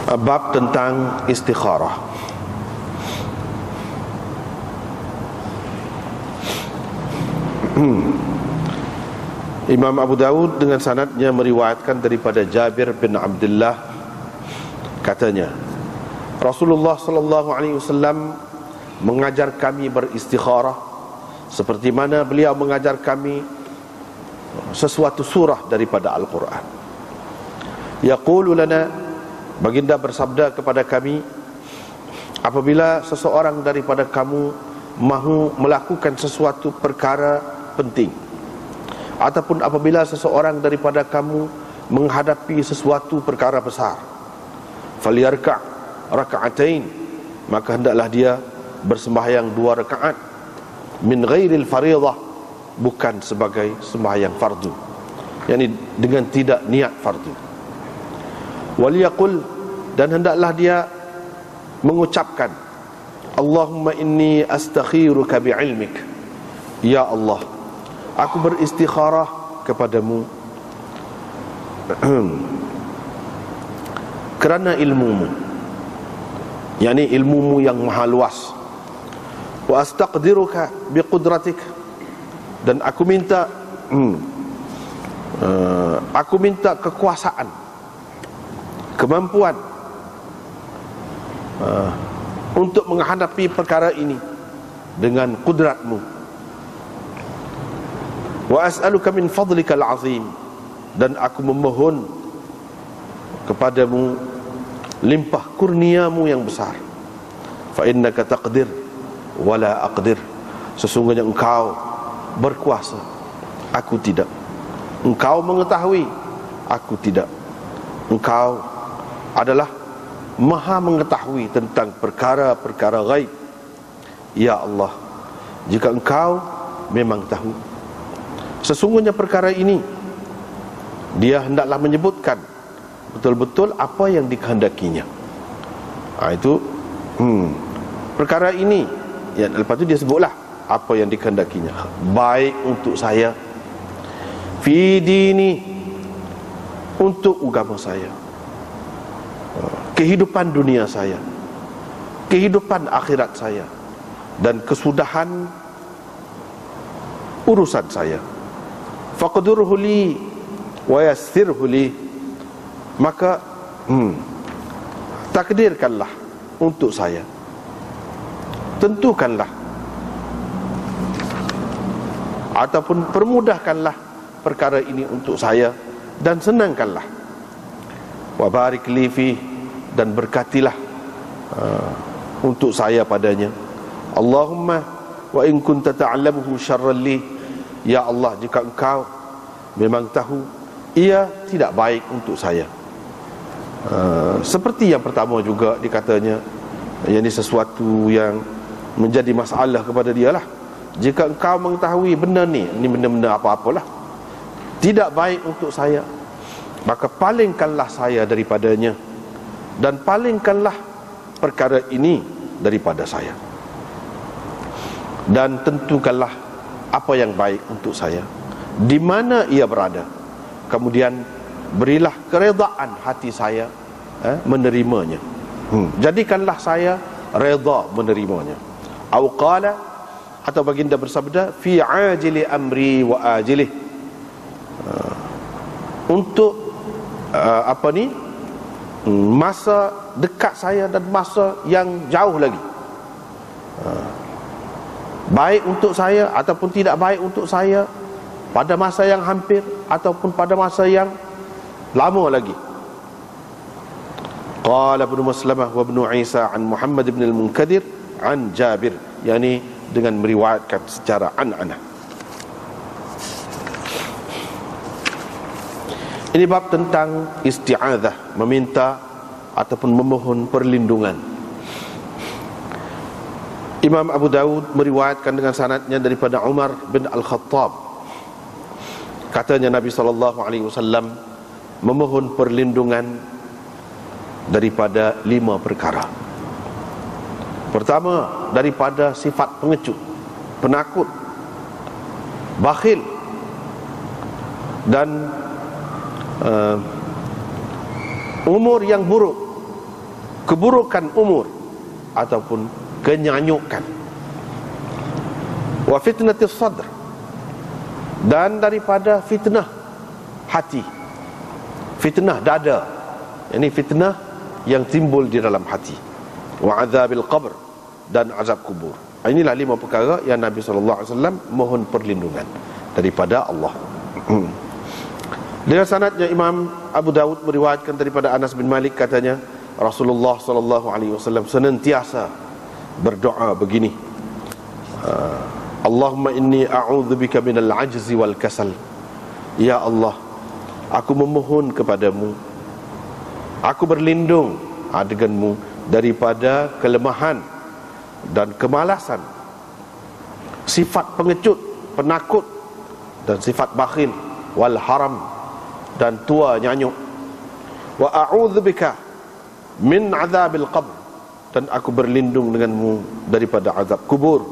Bab tentang istikharah. Imam Abu Dawud dengan sanadnya meriwayatkan daripada Jabir bin Abdullah, katanya Rasulullah sallallahu alaihi wasallam mengajar kami beristikharah seperti mana beliau mengajar kami sesuatu surah daripada Al-Quran. Yaqulu lana, baginda bersabda kepada kami, apabila seseorang daripada kamu mahu melakukan sesuatu perkara penting, ataupun apabila seseorang daripada kamu menghadapi sesuatu perkara besar, falyarka' raka'atain, maka hendaklah dia bersembahyang 2 rakaat, min ghairil fariḍah, bukan sebagai sembahyang fardu, yakni dengan tidak niat fardu. Waliyaqul, dan hendaklah dia mengucapkan, Allahumma inni astakhiruka bi'ilmik, ya Allah, aku beristikharah kepadamu kerana ilmumu, yakni ilmumu yang maha luas. Wa astaqdiruka biqudratik, dan aku minta kekuasaan, kemampuan untuk menghadapi perkara ini dengan kudratmu. Wa as'aluka min fadlikal azim, dan aku memohon kepadamu limpah kurniamu yang besar. Fa innaka taqdir wala aqdir, sesungguhnya engkau berkuasa, aku tidak. Engkau mengetahui, aku tidak. Engkau adalah maha mengetahui tentang perkara-perkara ghaib. Ya Allah, jika engkau memang tahu, sesungguhnya perkara ini, dia hendaklah menyebutkan betul-betul apa yang dikehendakinya. Itu perkara ini, ya, lepas itu dia sebutlah apa yang dikehendakinya, baik untuk saya, fi dini, untuk agama saya, kehidupan dunia saya, kehidupan akhirat saya, dan kesudahan urusan saya. Faqdurhu li wa yassirhu li, maka takdirkanlah untuk saya, tentukanlah ataupun permudahkanlah perkara ini untuk saya, dan senangkanlah. Wa barik li fi, dan berkatilah untuk saya padanya. Allahumma wa in kunta ta'lamuhu syarran li, ya Allah, jika engkau memang tahu ia tidak baik untuk saya. Seperti yang pertama juga dikatanya, yang ini sesuatu yang menjadi masalah kepada dia lah. Jika engkau mengetahui benda ni, ini benda-benda apa-apalah, tidak baik untuk saya, maka palingkanlah saya daripadanya, dan palingkanlah perkara ini daripada saya, dan tentukanlah apa yang baik untuk saya, di mana ia berada. Kemudian berilah keredaan hati saya menerimanya. Jadikanlah saya reda menerimanya. Au qala, atau baginda bersabda, fi ajili amri wa ajilih, untuk masa dekat saya dan masa yang jauh lagi, baik untuk saya ataupun tidak baik untuk saya, pada masa yang hampir ataupun pada masa yang lama lagi. Qala Ibnu Maslamah wa Ibnu Isa an Muhammad ibn al-Munkadir an Jabir, yakni dengan meriwayatkan secara an-anah. Ini bab tentang isti'adzah, meminta ataupun memohon perlindungan. Imam Abu Dawud meriwayatkan dengan sanadnya daripada Umar bin Al-Khattab, katanya Nabi SAW memohon perlindungan daripada 5 perkara. Pertama, daripada sifat pengecut, penakut, bakhil, dan umur yang buruk, keburukan umur ataupun kenyanyukan. Wa fitnatis sadr, dan daripada fitnah hati, fitnah dada. Ini fitnah yang timbul di dalam hati. Wa azabil qabr, dan azab kubur. Inilah 5 perkara yang Nabi SAW mohon perlindungan daripada Allah. Dengan sanadnya Imam Abu Dawud meriwayatkan daripada Anas bin Malik, katanya Rasulullah SAW senantiasa berdoa begini, Allahumma inni a'udzubika minal ajzi wal kasal. Ya Allah, aku memohon kepadamu, aku berlindung denganmu daripada kelemahan dan kemalasan, sifat pengecut, penakut, dan sifat bakhil, wal haram, dan tua nyanyuk. Wa a'udzubika min azabil qabr, dan aku berlindung denganmu daripada azab kubur.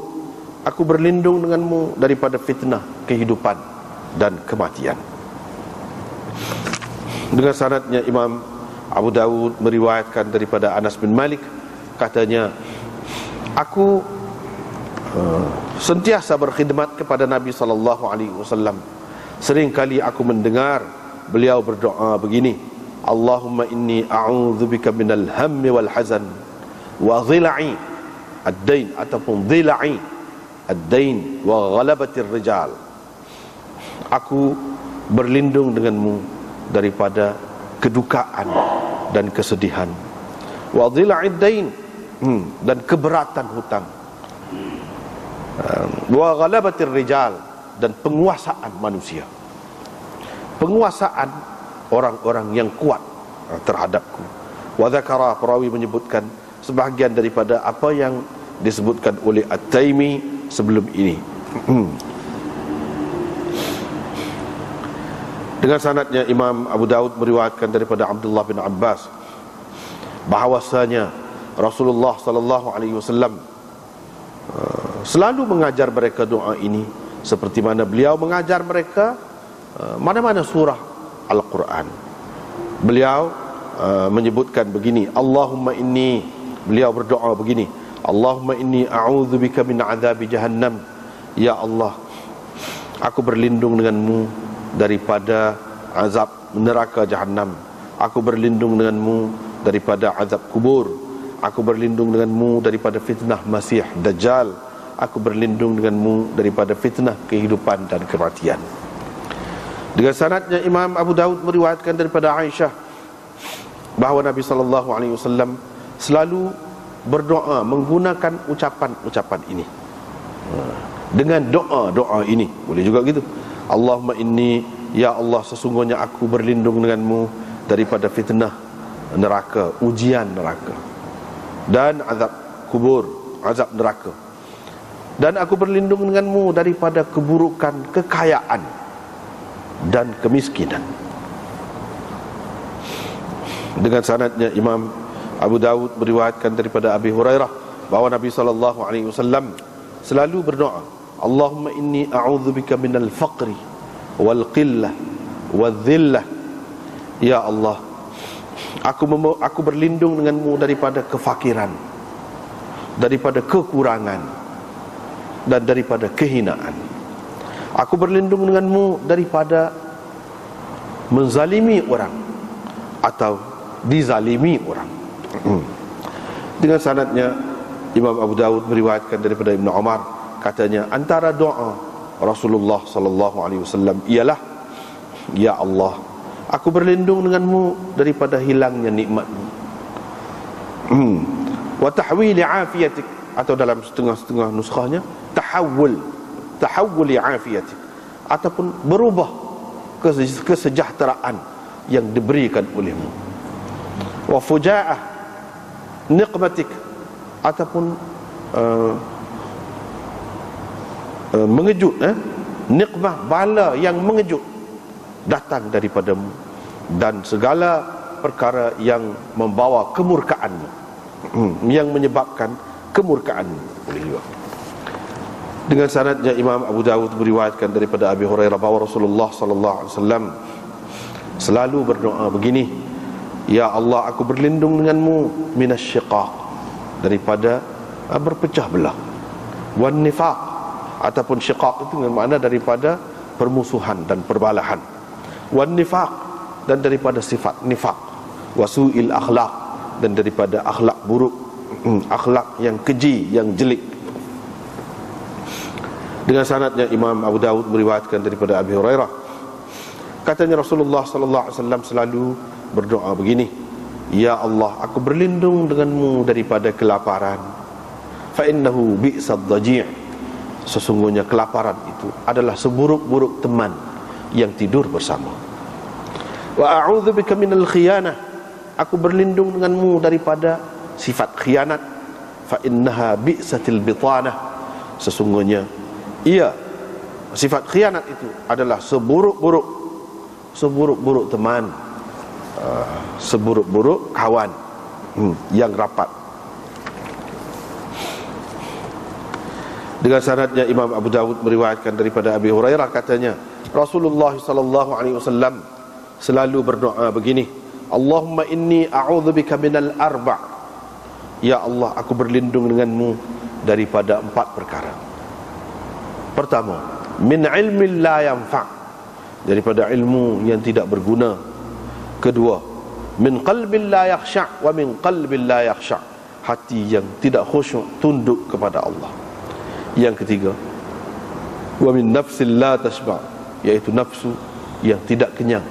Aku berlindung denganmu daripada fitnah kehidupan dan kematian. Dengan sanadnya Imam Abu Dawud meriwayatkan daripada Anas bin Malik, katanya aku sentiasa berkhidmat kepada Nabi SAW. Seringkali aku mendengar beliau berdoa begini, Allahumma inni a'udzubika minal hammi wal hazan wa dhila'i ad-dain, ataupun dhila'i ad-dain wa ghalabatir rijal. Aku berlindung denganmu daripada kedukaan dan kesedihan, wa dhila'id dain, dan keberatan hutang, wa ghalabatir rijal, dan penguasaan manusia, penguasaan orang-orang yang kuat terhadapku. Wa dzakara, perawi menyebutkan sebahagian daripada apa yang disebutkan oleh At-Taimi sebelum ini. Dengan sanadnya Imam Abu Dawud meriwayatkan daripada Abdullah bin Abbas bahawasanya Rasulullah SAW selalu mengajar mereka doa ini, seperti mana beliau mengajar mereka mana-mana surah Al-Quran. Beliau menyebutkan begini, Allahumma inni, beliau berdoa begini, Allahumma inni a'udzubika min azabi jahannam. Ya Allah, aku berlindung denganmu daripada azab neraka jahannam. Aku berlindung denganmu daripada azab kubur. Aku berlindung denganmu daripada fitnah Masih Dajjal. Aku berlindung denganmu daripada fitnah kehidupan dan kematian. Dengan sanadnya Imam Abu Dawud meriwayatkan daripada Aisyah bahawa Nabi SAW selalu berdoa menggunakan ucapan-ucapan ini, dengan doa-doa ini. Boleh juga gitu, Allahumma inni, ya Allah, sesungguhnya aku berlindung denganmu daripada fitnah neraka, ujian neraka, dan azab kubur, azab neraka. Dan aku berlindung denganmu daripada keburukan kekayaan dan kemiskinan. Dengan sanadnya Imam Abu Dawud meriwayatkan daripada Abi Hurairah bahawa Nabi SAW selalu berdoa, Allahumma inni a'udzubika minal faqri wal qillah wal dhillah. Ya Allah, aku berlindung denganmu daripada kefakiran, daripada kekurangan, dan daripada kehinaan. Aku berlindung denganmu daripada menzalimi orang atau dizalimi orang. Dengan sanadnya Imam Abu Dawud meriwayatkan daripada Ibn Umar, katanya antara doa Rasulullah SAW ialah, ya Allah, aku berlindung denganmu daripada hilangnya nikmatmu, wa tahwili afiyatik, atau dalam setengah-setengah nuskhahnya tahawuli afiyatik, ataupun berubah kesejahteraan yang diberikan olehmu, wa fujaah niqmatik, ataupun mengejut, nikmah, bala yang mengejut datang daripadamu, dan segala perkara yang membawa kemurkaanmu, yang menyebabkan kemurkaanmu. Boleh juga. Dengan sanadnya Imam Abu Dawud meriwayatkan daripada Abi Hurairah bahawa Rasulullah SAW selalu berdoa begini, Ya Allah, aku berlindung denganmu minasyiqaq, daripada berpecah belah. Wan nifaq, ataupun syiqaq itu dengan makna daripada permusuhan dan perbalahan. Wan nifaq, dan daripada sifat nifaq. Wasu'il akhlaq, dan daripada akhlak buruk, akhlak yang keji, yang jelik. Dengan sanadnya Imam Abu Dawud meriwayatkan daripada Abi Hurairah, katanya Rasulullah sallallahu alaihi wasallam selalu berdoa begini, ya Allah, aku berlindung denganmu daripada kelaparan. Fa innahu bi'sad dhaji', sesungguhnya kelaparan itu adalah seburuk-buruk teman yang tidur bersama. Wa a'udzubika minal khiyanah, aku berlindung denganmu daripada sifat khianat. Fa innaha bi'satil bitanah, sesungguhnya sifat khianat itu adalah seburuk-buruk teman, seburuk-buruk kawan yang rapat. Dengan sanadnya Imam Abu Dawud meriwayatkan daripada Abi Hurairah, katanya Rasulullah sallallahu alaihi wasallam selalu berdoa begini, Allahumma inni a'udzubika minal arba', ya Allah, aku berlindung denganmu daripada 4 perkara. Pertama, min ilmin la yanfa', daripada ilmu yang tidak berguna. Kedua, min qalbin la yakhsha' wa min qalbin la yakhsha', hati yang tidak khusyuk, tunduk kepada Allah. Yang ketiga, wa min nafsin la tashba', iaitu nafsu yang tidak kenyang,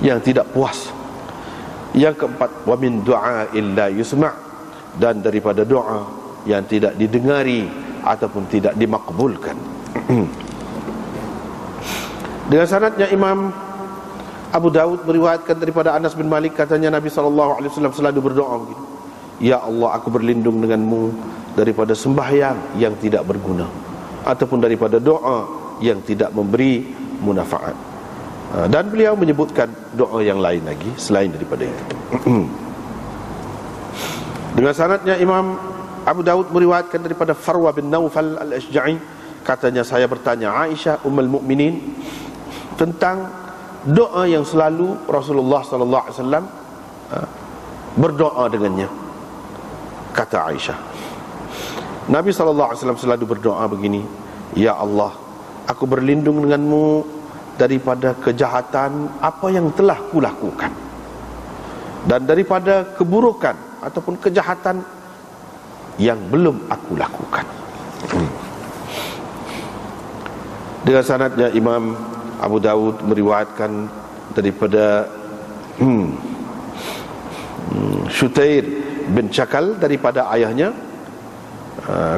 yang tidak puas. Yang keempat, wa min du'a'in la yusma', dan daripada doa yang tidak didengari ataupun tidak dimakbulkan. Dengan sanadnya Imam Abu Dawud meriwayatkan daripada Anas bin Malik, katanya Nabi SAW selalu berdoa begini, ya Allah, aku berlindung denganmu daripada sembahyang yang tidak berguna, ataupun daripada doa yang tidak memberi munafaat. Dan beliau menyebutkan doa yang lain lagi selain daripada itu. Dengan sanadnya Imam Abu Dawud meriwayatkan daripada Farwa bin Naufal al-Ashja'i, katanya saya bertanya Aisyah Ummul Mukminin tentang doa yang selalu Rasulullah sallallahu alaihi wasallam berdoa dengannya. Kata Aisyah, Nabi sallallahu alaihi wasallam selalu berdoa begini, ya Allah, aku berlindung denganmu daripada kejahatan apa yang telah kulakukan, dan daripada keburukan ataupun kejahatan yang belum aku lakukan. Dengan sanadnya Imam Abu Dawud meriwayatkan daripada Syutair bin Syakal daripada ayahnya,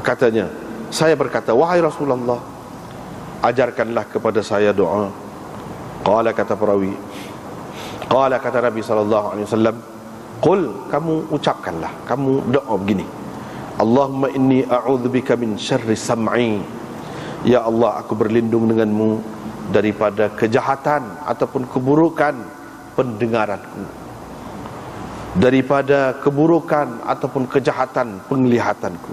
katanya, saya berkata, wahai Rasulullah, ajarkanlah kepada saya doa. Qala, kata perawi, qala, kata Nabi sallallahu alaihi wasallam, qul, kamu ucapkanlah, kamu doa begini, Allahumma inni a'udzubika min syarri sam'i, ya Allah, aku berlindung denganmu daripada kejahatan ataupun keburukan pendengaranku, daripada keburukan ataupun kejahatan penglihatanku,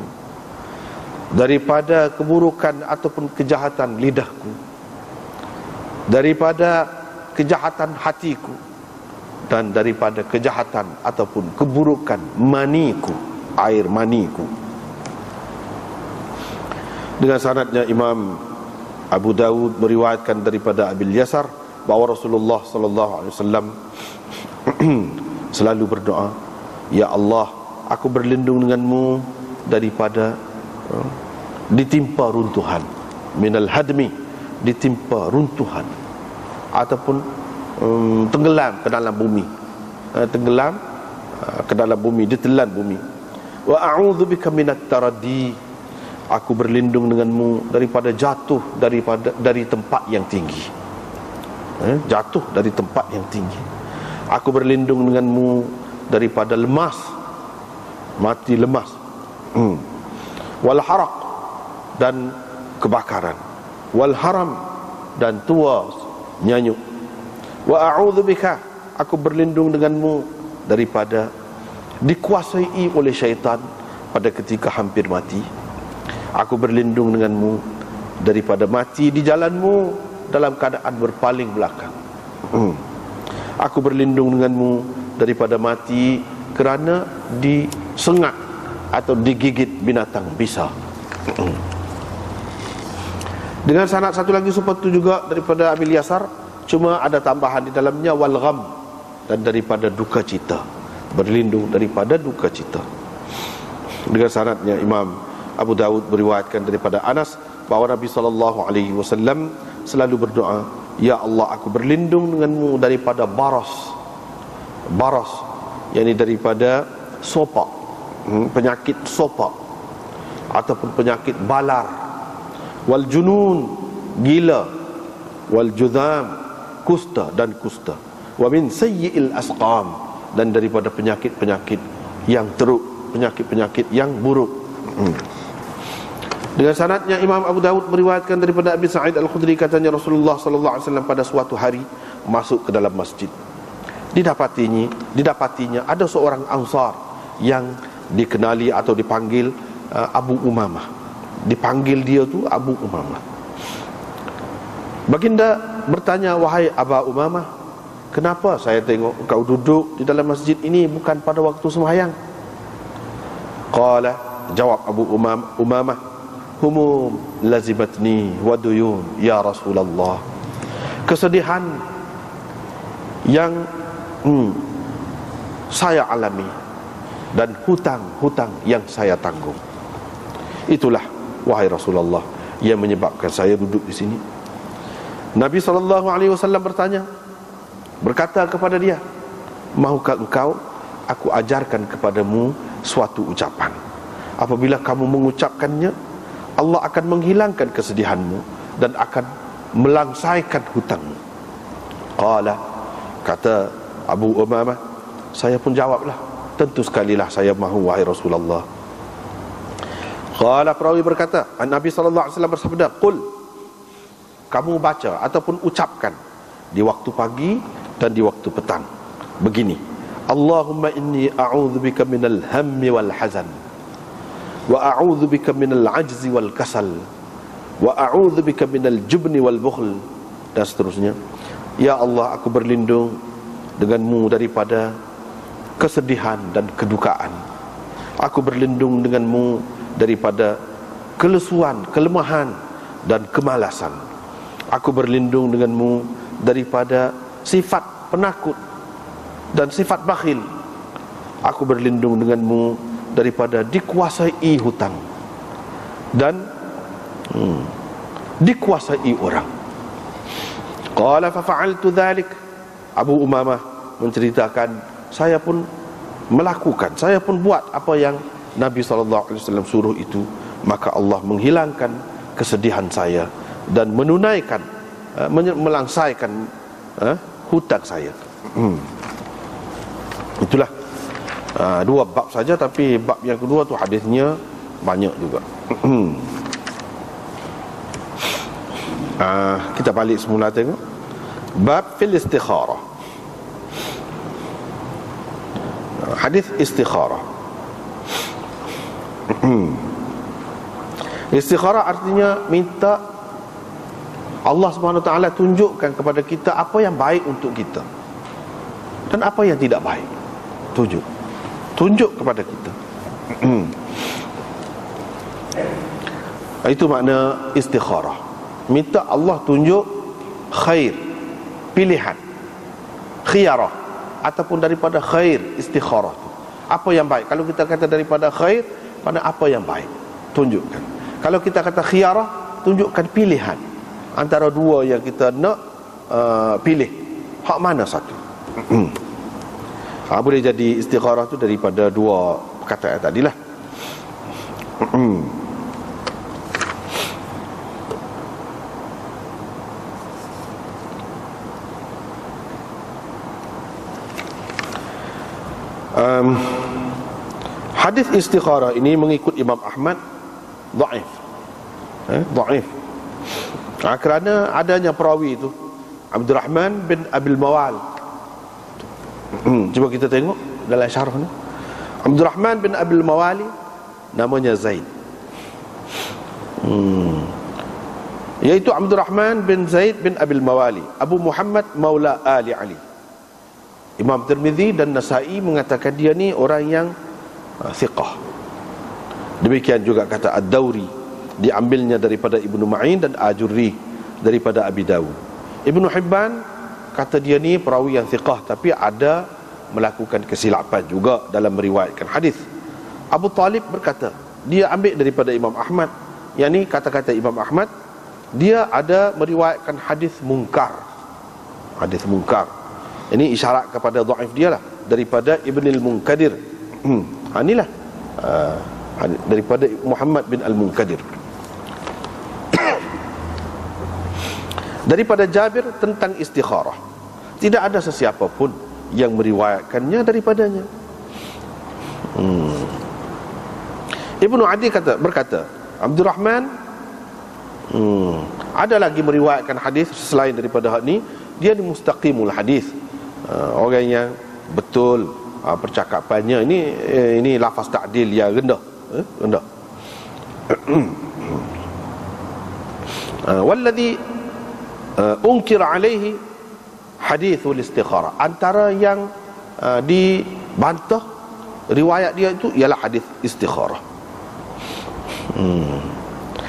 daripada keburukan ataupun kejahatan lidahku, daripada kejahatan hatiku, dan daripada kejahatan ataupun keburukan maniku, air maniku. Dengan sanadnya Imam Abu Dawud meriwayatkan daripada Abil Yasar bahawa Rasulullah sallallahu alaihi wasallam selalu berdoa, ya Allah, aku berlindung denganmu daripada ditimpa runtuhan, minal hadmi, ditimpa runtuhan ataupun tenggelam ke dalam bumi, tenggelam ke dalam bumi, ditelan bumi. Wa a'udzubika minat taraddi, aku berlindung denganmu daripada jatuh dari tempat yang tinggi, jatuh dari tempat yang tinggi. Aku berlindung denganmu daripada lemas, mati lemas, wal haraq, dan kebakaran, wal haram, dan tua nyanyuk. Wa a'udzubika, aku berlindung denganmu daripada dikuasai oleh syaitan pada ketika hampir mati. Aku berlindung denganmu daripada mati di jalanmu dalam keadaan berpaling belakang. Aku berlindung denganmu daripada mati kerana disengat atau digigit binatang bisa. Dengan sanad satu lagi seperti itu juga daripada Abil Yasar, cuma ada tambahan di dalamnya wal gham, dan daripada duka cita, berlindung daripada duka cita. Dengan sanadnya Imam Abu Dawud beriwayatkan daripada Anas bahawa Nabi SAW selalu berdoa, ya Allah, aku berlindung denganmu daripada baras, yakni daripada sopak, penyakit sopak ataupun penyakit balar, wal junun, gila, wal judham, kusta dan kusta, wa min sayyi'il asqam, dan daripada penyakit-penyakit yang teruk, penyakit-penyakit yang buruk. Dengan sanadnya Imam Abu Dawud meriwayatkan daripada Abi Sa'id Al-Khudri, katanya Rasulullah SAW pada suatu hari masuk ke dalam masjid. Didapatinya ada seorang Ansar yang dikenali atau dipanggil Abu Umamah. Dipanggil dia tu Abu Umamah. Baginda bertanya, wahai Aba Umamah, kenapa saya tengok kau duduk di dalam masjid ini bukan pada waktu sembahyang? Qala, jawab Abu Umamah, humum lazibatni wa duyun ya Rasulullah. Kesedihan yang saya alami dan hutang-hutang yang saya tanggung, itulah wahai Rasulullah yang menyebabkan saya duduk di sini. Nabi SAW berkata kepada dia, mahukah engkau aku ajarkan kepadamu suatu ucapan? Apabila kamu mengucapkannya, Allah akan menghilangkan kesedihanmu dan akan melangsaikan hutangmu. Qala, kata Abu Umamah, saya pun jawablah, tentu sekalilah saya mahu wahai Rasulullah. Qala, perawi berkata, Nabi SAW bersabda, qul, kamu baca ataupun ucapkan di waktu pagi dan di waktu petang begini, Allahumma inni a'udzubika minal hammi wal hazan, wa a'udzubika minal ajzi wal kasal, wa a'udzubika minal jubni wal bukhl, dan seterusnya. Ya Allah, aku berlindung denganmu daripada kesedihan dan kedukaan. Aku berlindung denganmu daripada kelesuan, kelemahan dan kemalasan. Aku berlindung denganmu daripada sifat penakut dan sifat bakhil. Aku berlindung denganmu daripada dikuasai hutang dan dikuasai orang. Qala fa fa'altu dhalik. Abu Umamah menceritakan, saya pun melakukan, saya pun buat apa yang Nabi SAW suruh itu. Maka Allah menghilangkan kesedihan saya dan menunaikan, melangsaikan hutang saya. Itulah dua bab saja, tapi bab yang kedua tu hadisnya banyak juga. Kita balik semula tengok bab fil istikharah. Hadis istikharah. Istikharah artinya minta Allah Subhanahu Wa Taala tunjukkan kepada kita apa yang baik untuk kita dan apa yang tidak baik. Tunjuk kepada kita. Itu makna istikharah. Minta Allah tunjuk khair, pilihan, khiyarah, ataupun daripada khair. Istikharah tu apa yang baik. Kalau kita kata daripada khair, mana apa yang baik, tunjukkan. Kalau kita kata khiyarah, tunjukkan pilihan antara dua yang kita nak pilih, hak mana satu. Boleh jadi istikharah tu daripada dua perkataan tadilah. Hadis istikharah ini mengikut Imam Ahmad dhaif. Dhaif. Kerana adanya perawi itu Abdurrahman bin Abil Mawal. Cuba kita tengok dalam syarah ni. Abdurrahman bin Abil Mawali namanya Zaid. Iaitu Abdurrahman bin Zaid bin Abil Mawali, Abu Muhammad Maula Ali Ali. Imam Tirmizi dan Nasa'i mengatakan dia ni orang yang thiqah. Demikian juga kata Ad-Dawri, diambilnya daripada Ibnu Ma'in, dan Ajurri daripada Abi Dawud. Ibnu Hibban kata dia ni perawi yang thiqah, tapi ada melakukan kesilapan juga dalam meriwayatkan hadis. Abu Talib berkata dia ambil daripada Imam Ahmad, yang ni kata-kata Imam Ahmad, dia ada meriwayatkan hadis munkar. Hadis munkar ini isyarat kepada dhaif dia lah, daripada Ibn al-Munkadir. Inilah daripada Muhammad bin al-Munkadir. Daripada Jabir tentang istikharah, tidak ada sesiapa pun yang meriwayatkannya daripadanya. Ibnu Adi berkata, Abdul Rahman ada lagi meriwayatkan hadis selain daripada hak ni, dia ni mustaqimul hadis, orang yang betul percakapannya. Ini lafaz ta'dil yang rendah, rendah. Walladhi unkir alaihi hadithul istikharah, antara yang dibantah riwayat dia itu ialah hadis istikharah.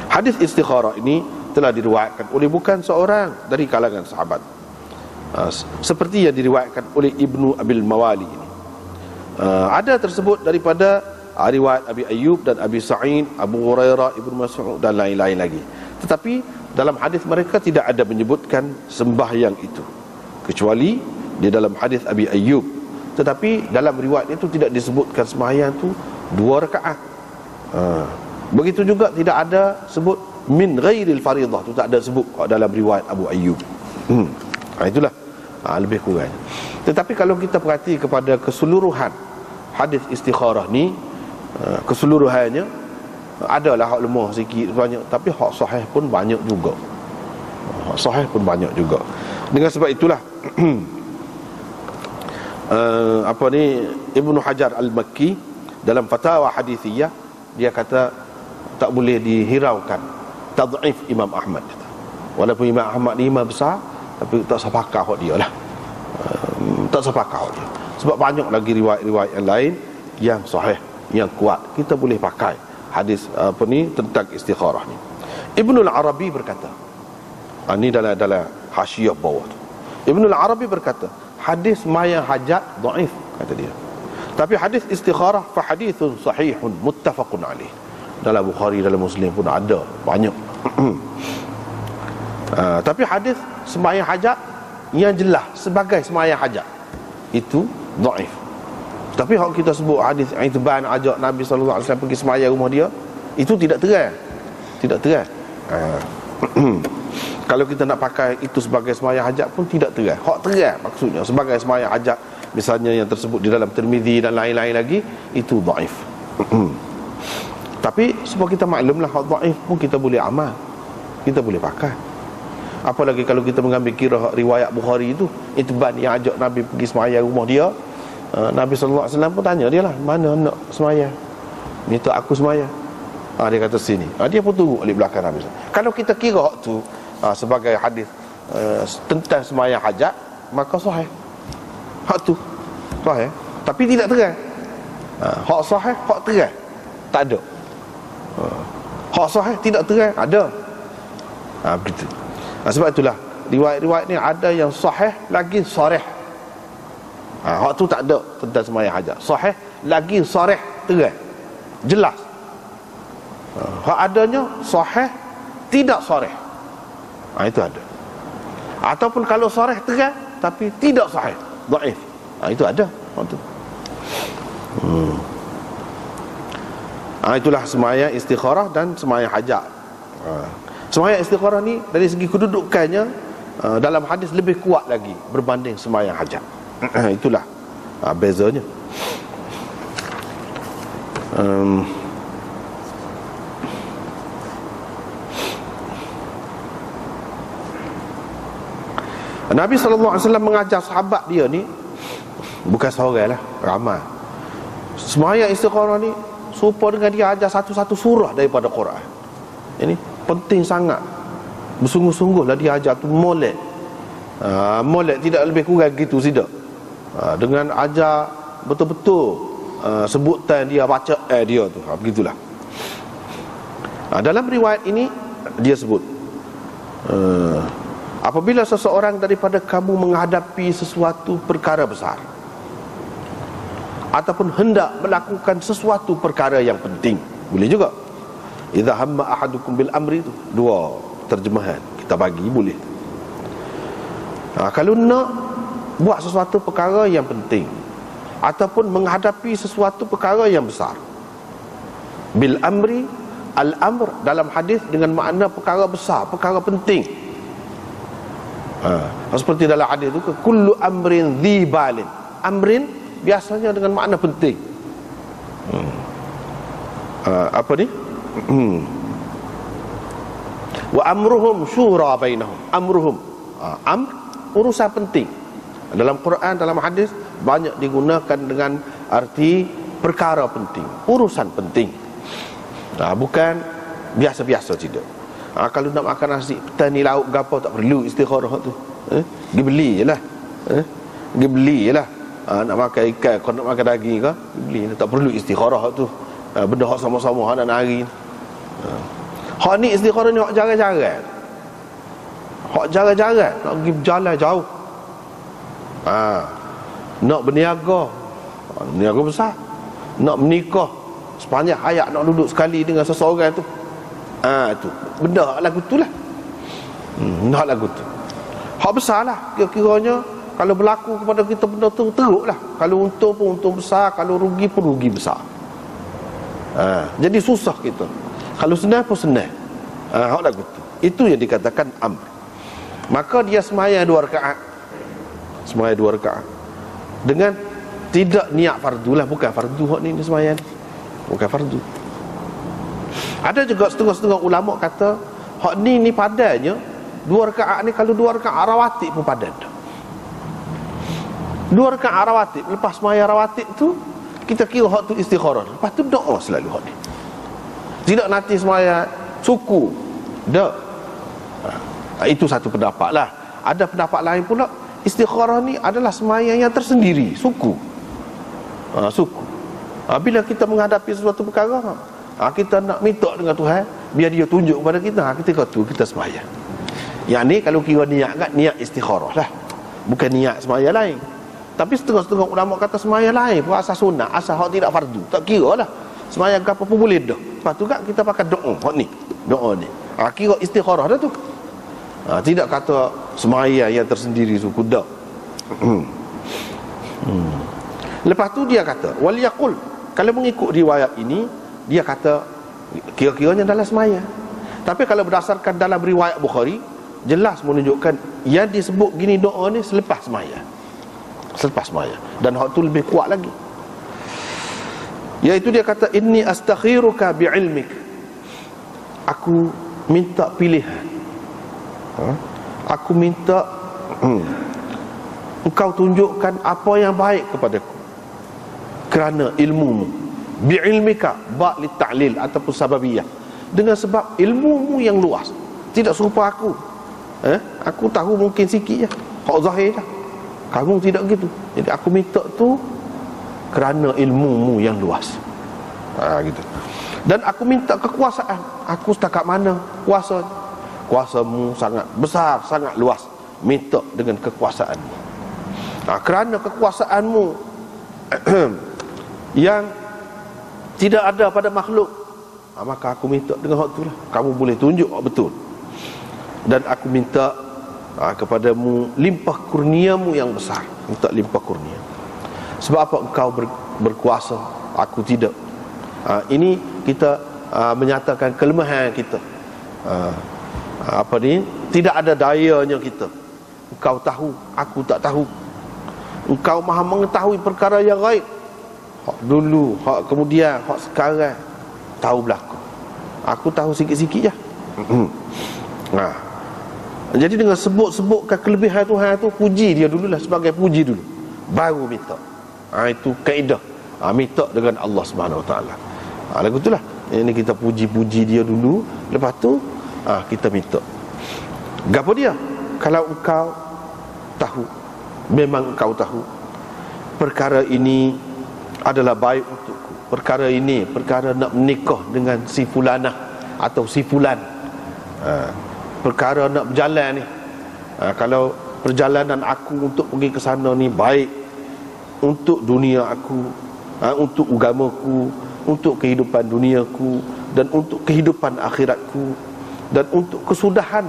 Hadis istikharah ini telah diriwayatkan oleh bukan seorang dari kalangan sahabat, seperti yang diriwayatkan oleh Ibnu Abil Mawali ini. Ada tersebut daripada riwayat Abi Ayyub dan Abi Sa'id, Abu Hurairah, Ibnu Mas'ud dan lain-lain lagi. Tetapi dalam hadis mereka tidak ada menyebutkan sembahyang itu, kecuali di dalam hadis Abi Ayyub. Tetapi dalam riwayat itu tidak disebutkan sembahyang itu 2 rakaat. Begitu juga tidak ada sebut min ghairil faridah, itu tak ada sebut dalam riwayat Abu Ayyub. Itulah lebih kurang. Tetapi kalau kita perhati kepada keseluruhan hadis istikharah ni, keseluruhannya adalah hak lemah sikit banyak, tapi hak sahih pun banyak juga. Hak sahih pun banyak juga. Dengan sebab itulah Ibnu Hajar Al-Makki dalam Fatwa Hadithiyah, dia kata tak boleh dihiraukan tad'if Imam Ahmad. Walaupun Imam Ahmad ni imam besar, tapi tak sepakah hak dia lah. Tak sepakah hak dia. Sebab banyak lagi riwayat-riwayat yang lain yang sahih, yang kuat, kita boleh pakai hadis tentang istikharah ni. Ibnu al-Arabi berkata, ini dalam hasyiah bawah tu, Ibnu al-Arabi berkata hadis maya hajat dhaif, kata dia. Tapi hadis istikharah fa hadithun sahihun muttafaqun alaih. Dalam Bukhari, dalam Muslim pun ada banyak. Tapi hadis sembahyang hajat yang jelas sebagai sembahyang hajat itu dhaif. Tapi kalau kita sebut hadis itban ajak Nabi sallallahu alaihi wasallam pergi sembahyang rumah dia, itu tidak terang. Tidak terang. Kalau kita nak pakai itu sebagai sembahyang hajat pun tidak terang. Hak terang maksudnya sebagai sembahyang hajat, misalnya yang tersebut di dalam Tirmizi dan lain-lain lagi, itu dhaif. Tapi sebab kita maklumlah hak dhaif pun kita boleh amal, kita boleh pakai. Apalagi kalau kita mengambil kira riwayat Bukhari itu, itban yang ajak Nabi pergi sembahyang rumah dia, Nabi sallallahu alaihi wasallam pun tanya dia lah, mana nak sembahyang, minta aku sembahyang. Dia kata sini. Dia pun tunggu di belakang Nabi. Kalau kita kira hak tu sebagai hadis tentang sembahyang hajat, maka sahih. Hak tu sahih, tapi tidak terang. Hak sahih, hak terang tak ada. Hak sahih tidak terang ada. Begitu. Sebab itulah riwayat-riwayat ni ada yang sahih lagi sarih. Hak tu tak ada tentang sembahyang hajat. Sahih lagi sarih, terang, jelas. Hak adanya sahih tidak sarih. Itu ada. Ataupun kalau sarih terang tapi tidak sahih, dhaif. Itu ada. Itu. Itulah sembahyang istikharah dan sembahyang hajat. Sembahyang istikharah ni dari segi kedudukannya dalam hadis lebih kuat lagi berbanding sembahyang hajat. Itulah bezanya. Nabi SAW mengajar sahabat dia ni, bukan seorang lah, ramai. Sembahyang istikharah ni serupa dengan dia ajar satu-satu surah daripada Quran. Ini penting sangat. Bersungguh-sungguhlah dia ajar tu molek. Molek tidak lebih kurang gitu, tidak. dengan ajar betul-betul sebutan dia, baca dia tu. Begitulah. Dalam riwayat ini dia sebut, apabila seseorang daripada kamu menghadapi sesuatu perkara besar ataupun hendak melakukan sesuatu perkara yang penting, boleh juga. Idza hamma ahadukum bil amri, tu dua terjemahan kita bagi, boleh. Kalau nak buat sesuatu perkara yang penting ataupun menghadapi sesuatu perkara yang besar, bil amri, al-amr dalam hadis dengan makna perkara besar, perkara penting. Seperti dalam hadis tu, kullu amrin dhi balin. Amrin biasanya dengan makna penting. Apa ni? Wa amruhum syura bainahum. Amruhum, amr, urusan penting. Dalam Quran, dalam hadis banyak digunakan dengan arti perkara penting, urusan penting. Bukan biasa-biasa tidak. Kalau nak makan nasi petani lauk gapo tak perlu istikharah tu. Pergi beli jelah. Pergi beli jelah. Nak makan ikan, kau nak makan daging ke, beli, tak perlu istikharah tu. Benda hak sama-sama hak nak hari. Hak ni istikharah ni hak jarang-jarang. Hak jarang-jarang nak pergi berjalan jauh. Nak berniaga, niaga besar. Nak menikah, sepanjang hayat nak duduk sekali dengan seseorang tu. Tu benda hak lagu tu lah. Hak lagu tu hak besar lah. Kira-kiranya kalau berlaku kepada kita benda tu, teruk lah. Kalau untung pun untung besar, kalau rugi pun rugi besar. Jadi susah kita. Kalau senang pun senang. Hak lagu tu, itu yang dikatakan amr. Maka dia sembahyang 2 rakaat. Sembahyang 2 rakaat dengan tidak niat fardu lah. Bukan fardu hak ni sembahyang, bukan fardu. Ada juga setengah-setengah ulama kata hak ni padannya 2 rakaat ni, kalau 2 rakaat rawatib pun padan. 2 rakaat rawatib, lepas sembahyang rawatib tu kita kira hak tu istikharah. Lepas tu doa selalu hak ni. Tidak nanti sembahyang suku. Tak. Itu satu pendapat lah. Ada pendapat lain pula, istikharah ni adalah sembahyang yang tersendiri, suku. Suku. Bila kita menghadapi sesuatu perkara, kita nak minta dengan Tuhan biar dia tunjuk kepada kita, ketika tu kita sembahyang. Yang ni kalau kira niat kan, niat istikharah lah, bukan niat sembahyang lain. Tapi setengah-setengah ulama kata sembahyang lain pun asal sunat, asal hak tidak fardu, tak kira lah. Sembahyang apa pun boleh dah. Lepas tu kan kita pakai doa hak ni, doa ni. Kira istikharah dah tu. Tidak kata sembahyang yang tersendiri suku dah. Lepas tu dia kata wal yaqul, kalau mengikut riwayat ini dia kata kira-kiranya dalam sembahyang. Tapi kalau berdasarkan dalam riwayat Bukhari, jelas menunjukkan yang disebut gini doa ni selepas sembahyang. Selepas sembahyang. Dan hak tu lebih kuat lagi. Iaitu dia kata inni astakhiruka bi'ilmik. Aku minta pilihan. Aku minta engkau tunjukkan apa yang baik kepadaku kerana ilmumu. Bi'ilmika, ba' li ta'lil ataupun sababiyah, dengan sebab ilmumu yang luas, tidak serupa aku. Aku tahu mungkin sikit je, hak zahir lah. Kamu tidak gitu. Jadi aku minta tu kerana ilmumu yang luas. Gitu. Dan aku minta kekuasaan. Aku setakat mana kuasa? Kuasamu sangat besar, sangat luas. Minta dengan kekuasaanmu. Kerana kekuasaanmu yang tidak ada pada makhluk, maka aku minta dengan hak tu lah. Kamu boleh tunjuk betul. Dan aku minta kepadamu limpah kurniamu yang besar. Minta limpah kurnia. Sebab apa? Engkau berkuasa, aku tidak. Ini kita menyatakan kelemahan kita. Tidak ada dayanya kita. Engkau tahu, aku tak tahu. Engkau maha mengetahui perkara yang gaib. Hak dulu, hak kemudian, hak sekarang, tahu berlaku. Aku tahu sikit-sikit je. Jadi dengan sebutkan kelebihan Tuhan tu, puji dia dululah, sebagai puji dulu, baru minta. Itu kaedah. Minta dengan Allah Subhanahu Wa Taala. Lagu itulah. Ini kita puji-puji dia dulu, lepas tu kita minta. Gapo dia? Kalau engkau tahu, memang engkau tahu, perkara ini adalah baik untukku, perkara ini, perkara nak menikah dengan si fulanah atau si fulan, perkara nak berjalan ni, kalau perjalanan aku untuk pergi ke sana ni baik untuk dunia aku, untuk agamaku, untuk kehidupan duniaku, dan untuk kehidupan akhiratku, dan untuk kesudahan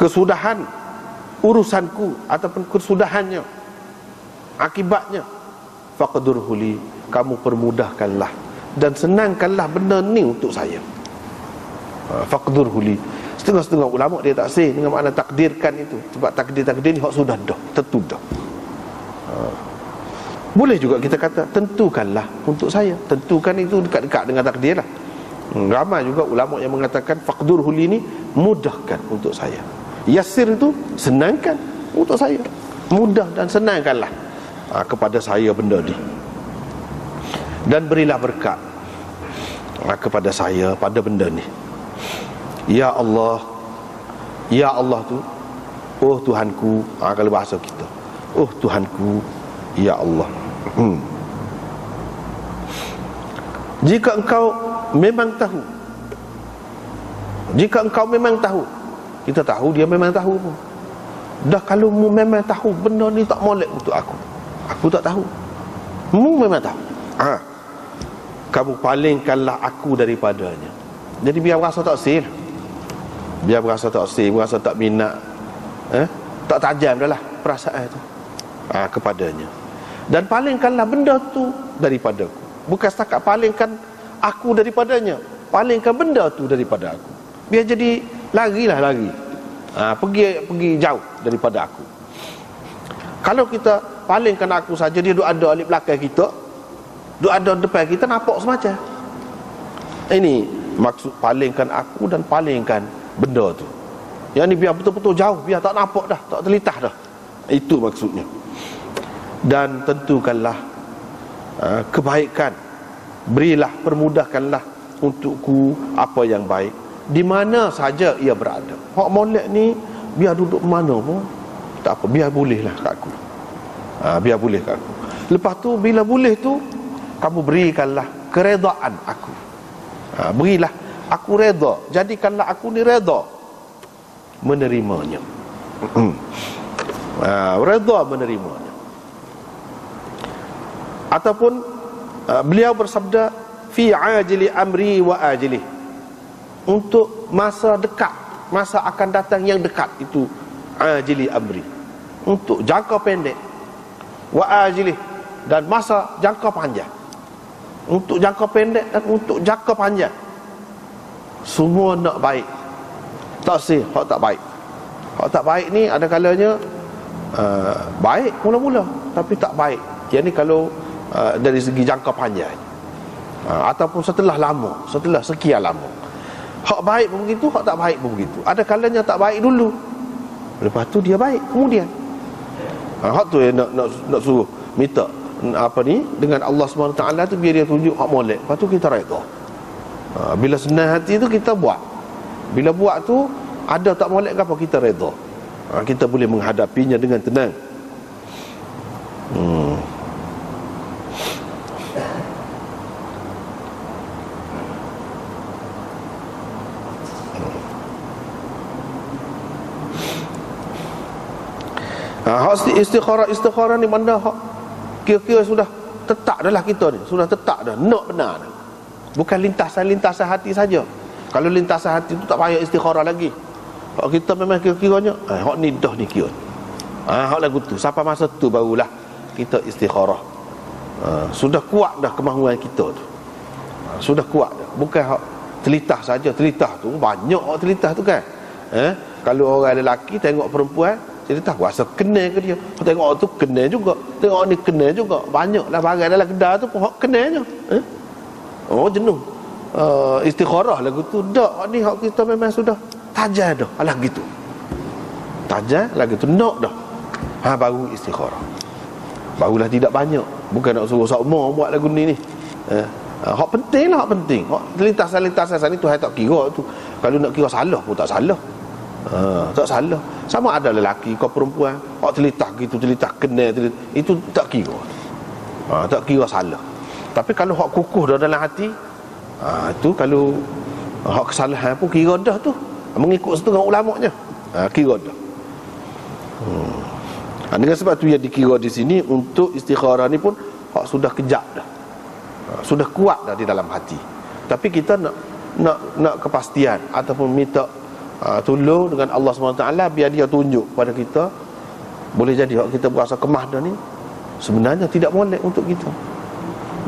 kesudahan urusanku ataupun kesudahannya, akibatnya, faqdurhu li, kamu permudahkanlah dan senangkanlah benda ni untuk saya. Faqdurhu li, setengah-setengah ulama dia tak say dengan makna takdirkan itu, sebab takdir-takdir ni hak sudah dah tentu dah. Boleh juga kita kata tentukanlah untuk saya. Tentukan itu dekat-dekat dengan takdir lah. Ramai juga ulama yang mengatakan faqdurhu li ni mudahkan untuk saya. Yassir itu senangkan untuk saya, mudah dan senangkanlah kepada saya benda ni, dan berilah berkat kepada saya pada benda ni. Ya Allah, ya Allah tu, oh Tuhanku, kalau bahasa kita, oh Tuhanku, ya Allah. Jika engkau memang tahu, jika engkau memang tahu, kita tahu dia memang tahu pun. Dah kalau mu memang tahu benda ni tak molek untuk aku tak tahu, mu memang tahu, kamu palingkanlah aku daripadanya. Jadi biar berasa tak sil, biar berasa tak sil, berasa tak minat, tak tajam dah lah perasaan tu kepadanya. Dan palingkanlah benda tu daripadaku. Bukan setakat palingkan aku daripadanya, palingkan benda tu daripada aku. Biar jadi lari, pergi jauh daripada aku. Kalau kita palingkan aku saja, dia duk ada di belakang kita, duk ada depan kita, nampak semacam. Ini maksud palingkan aku dan palingkan benda tu. Yang ni biar betul-betul jauh, biar tak nampak dah, tak terlitah dah. Itu maksudnya. Dan tentukanlah kebaikan, berilah, permudahkanlah untukku apa yang baik di mana saja ia berada. Hak molek ni biar duduk mana pun tak apa, biar bolehlah kat aku, biar boleh kat aku. Lepas tu bila boleh tu, kamu berikanlah keredaan aku, berilah aku reda, jadikanlah aku ni reda menerimanya. Reda menerimanya. Ataupun beliau bersabda fi ajili amri wa ajili, untuk masa dekat, masa akan datang yang dekat itu ajili amri, untuk jangka pendek, wa ajili, dan masa jangka panjang, untuk jangka pendek dan untuk jangka panjang, semua nak baik. Tak sih hak tak baik. Hak tak baik ni ada kalanya baik mula-mula tapi tak baik. Yang ni kalau dari segi jangka panjang, ataupun setelah lama, setelah sekian lama. Hak baik pun begitu, hak tak baik pun begitu. Ada kalanya tak baik dulu, lepas tu dia baik kemudian. Hak tu yang nak suruh minta dengan Allah SWT tu, biar dia tunjuk hak molek, lepas tu kita reda. Bila senang hati tu kita buat. Bila buat tu ada tak molek ke apa, kita reda. Kita boleh menghadapinya dengan tenang. Hak istikharah ni mana hak kira-kira sudah tetap dah lah kita ni, sudah tetap dah nak benar dah. Bukan lintasan-lintasan hati saja. Kalau lintasan hati tu tak payah istikharah lagi. Hak kita memang kira-kiranya hak ni dah ni kira. Hak lagu tu sampai masa tu barulah kita istikharah. Sudah kuat dah kemahuan kita tu. Sudah kuat dah. Bukan hak telitah saja. Telitah tu banyak hak telitah tu kan. Kalau orang lelaki tengok perempuan, dia tak kuasa kena ke dia. Tengok tu kena juga, tengok ni kena juga. Banyaklah barang dalam kedai tu pun hak kenanya. Oh jenuh. Istikharah lagu tu dak. Hak ni hak kita memang sudah tajam dah. Alah gitu. Tajam lagu tu nak dah. Baru istikharah. Barulah tidak banyak. Bukan nak suruh sama buat lagu ni. Hak penting lah, hak penting. Hak lintasan-lintasan ni tu saya tak kira tu. Kalau nak kira salah pun tak salah. Tak salah. Sama ada lelaki kau perempuan, hak telitah gitu, telitah kena, itu tak kira. Tak kira salah. Tapi kalau hak kukuh dalam hati, itu kalau hak kesalahan pun kira dah tu. Mengikut setengah ulamanya, kira dah. Dengan sebab tu yang dikira di sini untuk istikharah ni pun hak sudah kejap dah. Sudah kuat dah di dalam hati. Tapi kita nak kepastian ataupun minta tolong dengan Allah SWT biar dia tunjuk kepada kita. Boleh jadi hak kita berasa kemah dah ni sebenarnya tidak molek untuk kita.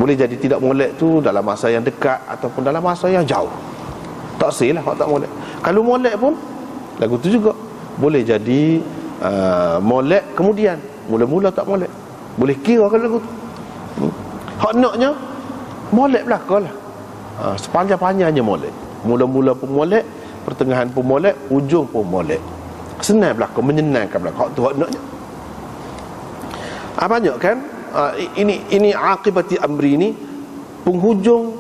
Boleh jadi tidak molek tu dalam masa yang dekat ataupun dalam masa yang jauh. Tak sih lah hak tak molek. Kalau molek pun lagu tu juga boleh jadi molek kemudian, mula-mula tak molek. Boleh kira kalau lagu tu hak naknya molek belaka lah. Sepanjang-panjangnya molek. Mula-mula pun molek, pertengahan pun molek, ujung pun molek. Senang belaka, menyenangkan belaka. Hak tu hak naknya. Banyak kan? Ini akibati amri ni, penghujung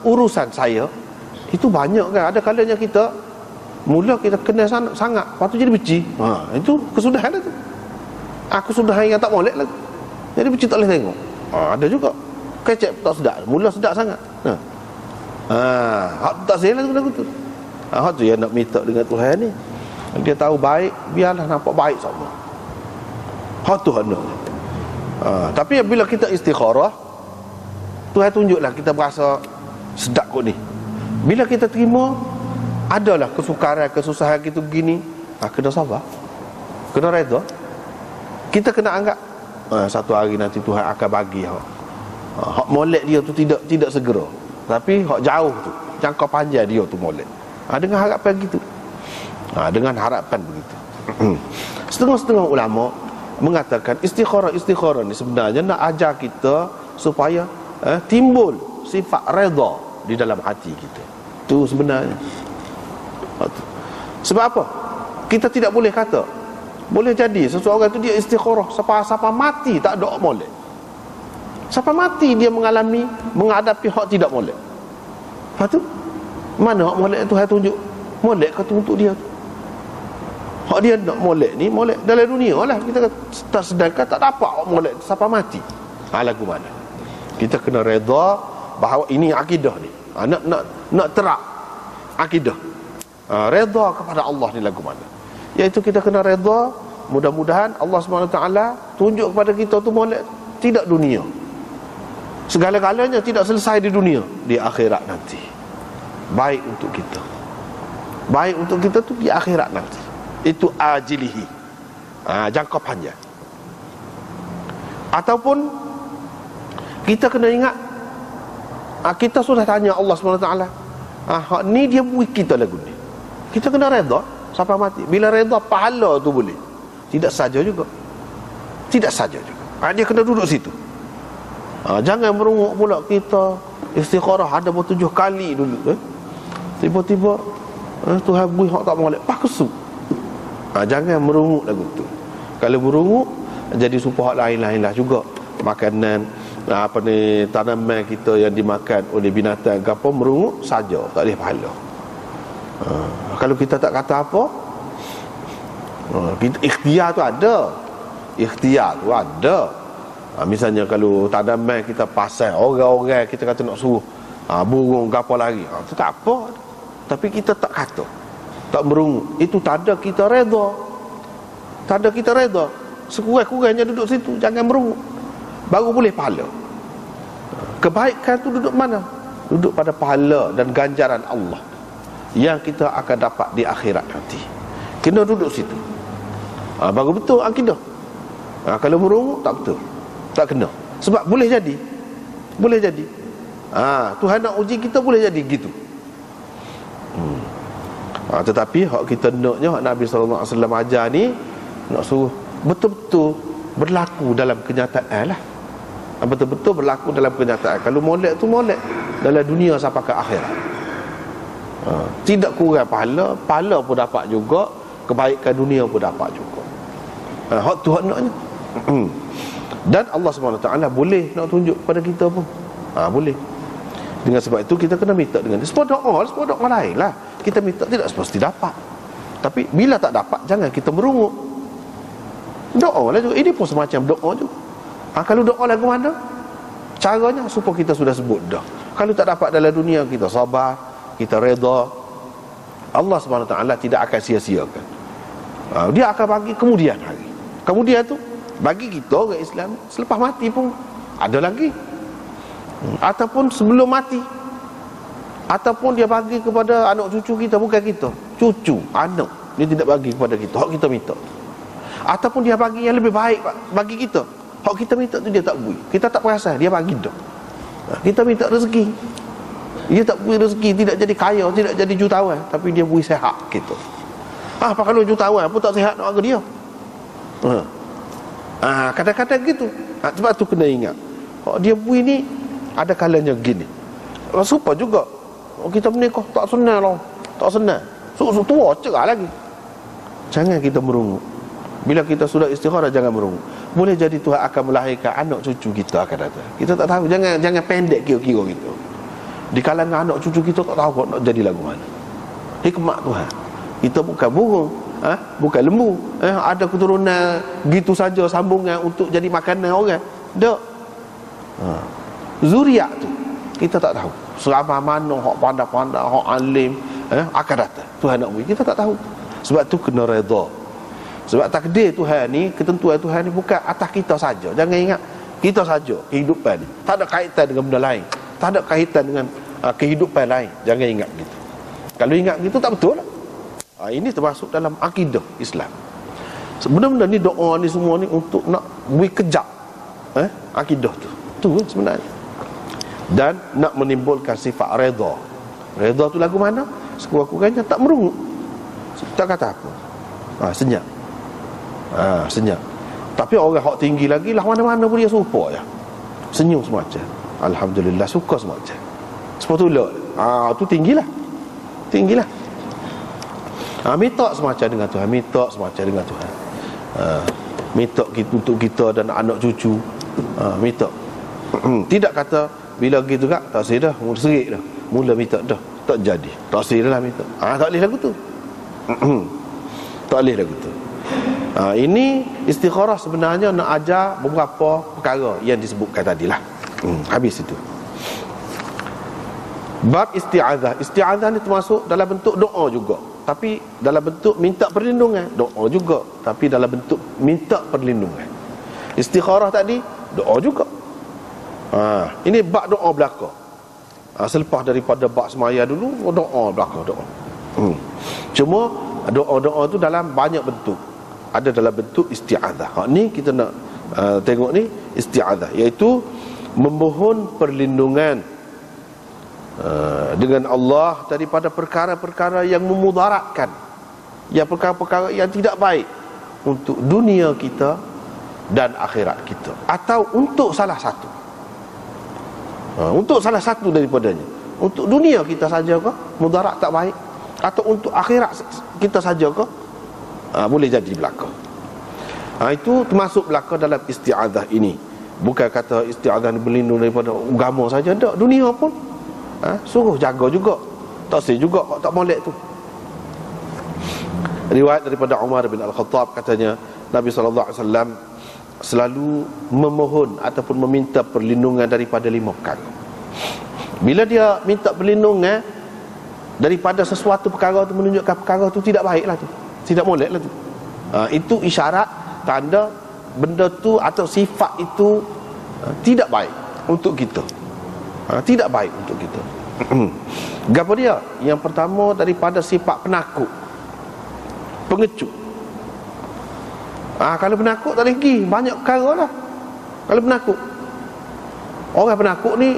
urusan saya itu banyak kan. Ada kalanya kita mula kita kenal sangat, lepas tu jadi benci. Itu kesudahan lah tu. Aku sudah yang tak molek lah, jadi benci tak boleh tengok. Ada juga kecek tak sedap, mula sedap sangat. Hak tak selesa tu lagu tu. Hak tu yang nak minta dengan Tuhan ni. Dia tahu baik, biarlah nampak baik sama. Hak tu hak nak. Tapi bila kita istikharah, Tuhan tunjuklah kita berasa sedap kot ni. Bila kita terima, adalah kesukaran, kesusahan kita begini, kena sabar, kena redha. Kita kena anggap satu hari nanti Tuhan akan bagi hak molek dia tu tidak segera, tapi hak jauh tu, jangka panjang dia tu molek. Dengan harapan gitu. Dengan harapan begitu. Setengah-setengah ulama mengatakan istikharah ni sebenarnya nak ajar kita supaya timbul sifat redha di dalam hati kita. Itu sebenarnya. Sebab apa? Kita tidak boleh kata, boleh jadi seseorang itu dia istikharah sampai mati tak ada molek. Sampai mati dia menghadapi hak tidak molek. Lepas tu mana hak molek tu Tuhan tunjuk? Molek ke tu untuk dia tu? Hak dia nak molek ni, molek dalam dunia lah. Kita tak sedangkan tak dapat hak molek sampai mati. Lagu mana? Kita kena redha bahawa ini akidah ni. Nak terak akidah. Redha kepada Allah ni lagu mana? Iaitu kita kena redha, mudah-mudahan Allah SWT tunjuk kepada kita tu molek tidak dunia. Segala-galanya tidak selesai di dunia, di akhirat nanti. Baik untuk kita. Baik untuk kita tu di akhirat nanti. Itu ajilihi, jangka panjang. Ataupun kita kena ingat, kita sudah tanya Allah SWT, ni dia bui kita lagu ni, kita kena redha sampai mati. Bila redha, pahala tu boleh. Tidak saja juga. Tidak saja juga. Dia kena duduk situ. Jangan merunguk pula kita istikharah ada 7 kali dulu. Tiba-tiba Tuhan bui hak tak molek, pakesu. Jangan merungut lagu tu. Kalau merungut, jadi supaya hak lain-lain lah juga. Makanan, tanaman kita yang dimakan oleh binatang ke apa, merungut saja, tak boleh pahala. Kalau kita tak kata apa, ikhtiar tu ada. Ikhtiar tu ada. Misalnya kalau tanaman kita pasang, orang-orang kita kata nak suruh burung ke apa lagi, itu tak apa. Tapi kita tak kata, tak merungut, itu tanda kita redha. Tanda kita redha. Sekurang-kurangnya duduk situ, jangan merungut, baru boleh pahala. Kebaikan tu duduk mana? Duduk pada pahala dan ganjaran Allah yang kita akan dapat di akhirat nanti. Kena duduk situ, baru betul akidah. Kalau merungut tak betul, tak kena. Sebab boleh jadi, boleh jadi Tuhan nak uji kita, boleh jadi gitu. Tetapi hak kita naknya, hak Nabi SAW ajar ni, nak suruh betul-betul berlaku dalam kenyataan lah. Betul-betul berlaku dalam kenyataan. Kalau molek tu molek dalam dunia sampai ke akhirat. Tidak kurang pahala, pahala pun dapat juga, kebaikan dunia pun dapat juga. Hak tu hak naknya. Dan Allah SWT boleh nak tunjuk pada kita pun, boleh. Dengan sebab itu kita kena minta dengan dia. Sepuluh doa lain lah. Kita minta tidak semesti dapat. Tapi bila tak dapat, jangan kita merungut. Doa lah juga. Ini pun semacam doa juga. Kalau doa lagu mana? Caranya supaya kita sudah sebut dah. Kalau tak dapat dalam dunia, kita sabar, kita reda. Allah SWT tidak akan sia-siakan. Dia akan bagi kemudian hari. Kemudian tu bagi kita orang Islam, selepas mati pun ada lagi. Ataupun sebelum mati, ataupun dia bagi kepada anak cucu kita, bukan kita, cucu, anak, dia tidak bagi kepada kita, hak kita minta. Ataupun dia bagi yang lebih baik bagi kita, hak kita minta tu dia tak beri, kita tak perasan, dia bagi dah. Kita minta rezeki, dia tak beri rezeki, tidak jadi kaya, tidak jadi jutawan, tapi dia beri sihat kita. Apa kalau jutawan pun tak sihat nak ke dia? Kadang-kadang gitu. Sebab tu kena ingat, dia beri ni ada kalanya gini. Supaya juga kita menikah tak senang lah, tak senang. Susu tua cerah lagi. Jangan kita merungut. Bila kita sudah istikharah, jangan merungut. Boleh jadi Tuhan akan melahirkan anak cucu kita akan datang. Kita tak tahu. Jangan pendek kira-kira gitu. Di kalangan anak cucu kita tak tahu nak jadi lagu mana. Hikmat Tuhan. Kita bukan burung, bukan lembu, ada keturunan gitu saja sambungan untuk jadi makanan orang. Tak. Zuriat tu kita tak tahu. Seramai mana hak pandai-pandai, hak alim akan datang. Tuhan nak beri, kita tak tahu. Sebab tu kena redha. Sebab takdir Tuhan ni, ketentuan Tuhan ni bukan atas kita saja. Jangan ingat kita saja kehidupan ni. Tak ada kaitan dengan benda lain. Tak ada kaitan dengan kehidupan lain. Jangan ingat gitu. Kalau ingat gitu tak betul lah. Ini termasuk dalam akidah Islam. Sebenarnya ni doa ni semua ni untuk nak beri kejap akidah tu. Tu sebenarnya. Dan nak menimbulkan sifat redha. Redha tu lagu mana? Sekurang-kurangnya tak merungut, tak kata apa, senyap. Senyap. Tapi orang hak tinggi lagi lah, mana-mana pun dia serupa je, senyum semacam, alhamdulillah, suka semacam, sepatutnya tu tinggilah. Minta semacam dengan Tuhan, minta semacam dengan Tuhan, minta untuk kita dan anak cucu, minta. Tidak kata bila gitu kak tak sih dah, mula serik dah, mula minta dah tak jadi, tak sih dah minta. Tak boleh lagu tu. Tak boleh lagu tu. Ini istikharah sebenarnya nak ajar beberapa perkara yang disebutkan tadilah. Habis itu. Bab isti'adzah. Isti'adzah ni termasuk dalam bentuk doa juga, tapi dalam bentuk minta perlindungan. Doa juga, tapi dalam bentuk minta perlindungan. Istikharah tadi doa juga. Ini bab doa belaka. Selepas daripada bab semaya dulu, doa belaka, doa. Cuma doa-doa tu dalam banyak bentuk. Ada dalam bentuk isti'adzah. Ni kita nak tengok ni isti'adzah, iaitu memohon perlindungan dengan Allah daripada perkara-perkara yang memudaratkan, yang perkara-perkara yang tidak baik untuk dunia kita dan akhirat kita, atau untuk salah satu. Untuk salah satu daripadanya. Untuk dunia kita saja ke mudarat tak baik, atau untuk akhirat kita saja ke boleh jadi belaka. Itu termasuk belaka dalam isti'adzah ini. Bukan kata isti'adzah berlindung daripada agama saja, tak, dunia pun suruh jaga juga. Tak sih juga tak molek tu. Riwayat daripada Umar bin Al-Khattab, katanya Nabi SAW selalu memohon ataupun meminta perlindungan daripada 5 perkara. Bila dia minta perlindungan daripada sesuatu perkara tu, menunjukkan perkara tu tidak baiklah tu, tidak moleklah tu. Itu isyarat, tanda benda tu atau sifat itu tidak baik untuk kita. Tidak baik untuk kita. Gapo dia? Yang pertama daripada sifat penakut, pengecut. Kalau penakut tak lagi banyak perkara lah. Kalau penakut, orang penakut ni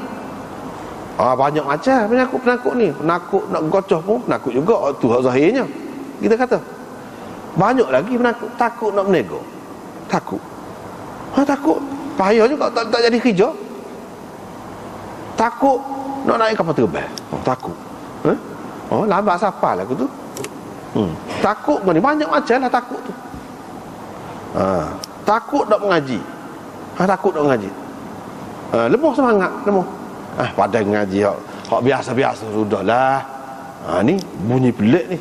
banyak macam penakut ni. Penakut nak gocoh pun penakut juga, tu hak zahirnya kita kata. Banyak lagi penakut, takut nak menego, takut. Takut payah juga, tak jadi kerja. Takut nak naik kapal terbang, takut. Lambat siapa lah aku tu. Takut ni banyak macam lah takut tu. Takut nak mengaji, takut nak mengaji, lemah semangat, lemah. Pada mengaji hak biasa-biasa sudahlah. Ni bunyi pelik ni,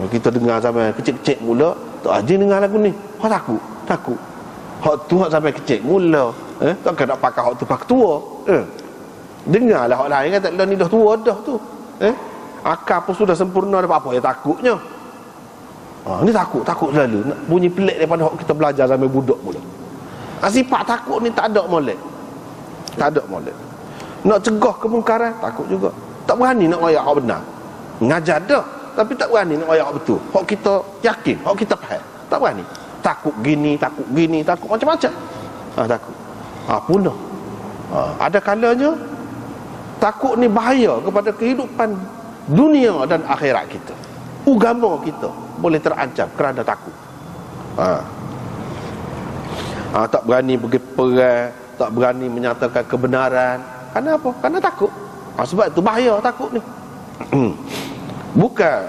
Kita dengar sampai kecil-kecil mula, tak Haji dengar lagu ni, hak takut. Hak tu hak sampai kecil mula, takkan nak pakai hak tu pakai tua. Dengarlah hak lain kata lah ni dah tua dah tu. Akal pun sudah sempurna, dah apa ya takutnya. Ni takut selalu. Bunyi pelik daripada hak kita belajar sampai budak mula. Sifat takut ni tak ada molek. Nak cegah kemungkaran takut juga. Tak berani nak royak hak benar. Ngajar dah, tapi tak berani nak royak hak betul. Hak kita yakin, hak kita faham. Tak berani. Takut gini, takut macam-macam. Takut. Punah. Ada kalanya takut ni bahaya kepada kehidupan dunia dan akhirat kita. Agama kita boleh terancam kerana takut. Tak berani pergi perang, tak berani menyatakan kebenaran. Kerana apa? Kerana takut. Sebab itu bahaya takut ni. Bukan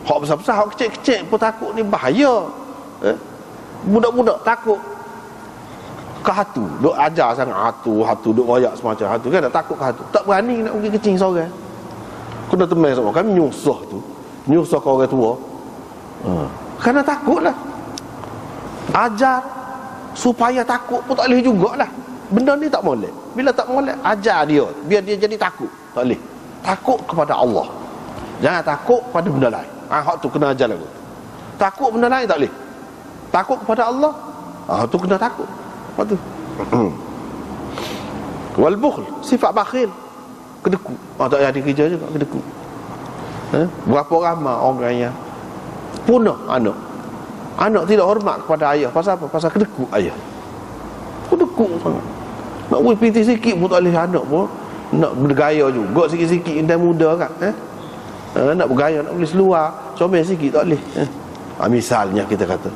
hak besar-besar, hak kecil-kecil pun takut ni bahaya. Budak-budak takut ke hatu, duk ajar sangat hatu, duk royak semacam hatu kan, tak takut ke hatu. Tak berani nak pergi kecing seorang. Kena teman sama kami nyusah ke orang tua. Kerana takutlah. Ajar supaya takut pun tak boleh jugalah. Benda ni tak molek. Bila tak molek, ajar dia biar dia jadi takut. Tak boleh. Takut kepada Allah. Jangan takut pada benda lain. Hak tu kena ajar lagu. Takut benda lain tak boleh. Takut kepada Allah, tu kena takut. Hak tu. Wal bukhl, sifat bakhil, kedekut. Tak ada kerja juga kedekut. Berapa ramai orang yang punah anak tidak hormat kepada ayah. Pasal apa? Pasal kedekut ayah. Kedekut sangat. Nak buat piti sikit pun tak boleh. Anak pun nak bergaya juga sikit-sikit. Indah muda kan. Nak bergaya, nak boleh seluar, comel sikit tak boleh. Misalnya kita kata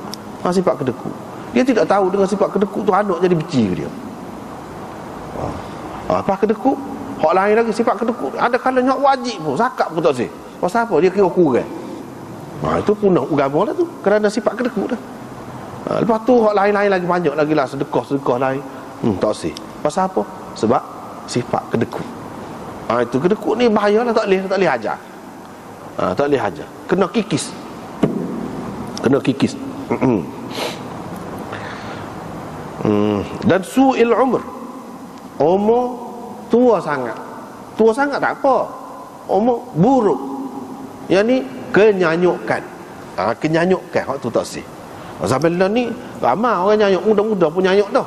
sifat kedekut. Dia tidak tahu dengan sifat kedekut tu anak jadi benci ke dia. Apa kedekut? Hak lain lagi sifat kedekut. Ada kalanya wajib pun, zakat pun tak sih. Pasal apa? Dia kira kurang. Itu punah agama lah tu, kerana sifat kedekut dah. Lepas tu hak lain-lain lagi banyak lagi lah, sedekah lain. Tak sih. Pasal apa? Sebab sifat kedekut. Itu kedekut ni bahaya lah, tak boleh hajar. Tak boleh hajar. Kena kikis. Dan su'il umur tua sangat tak apa. Umur buruk, yang ni kenyanyukan. Kenyanyukan hak tu tak sih. Sampai lah ni ramai orang nyanyuk, muda-muda pun nyanyuk dah.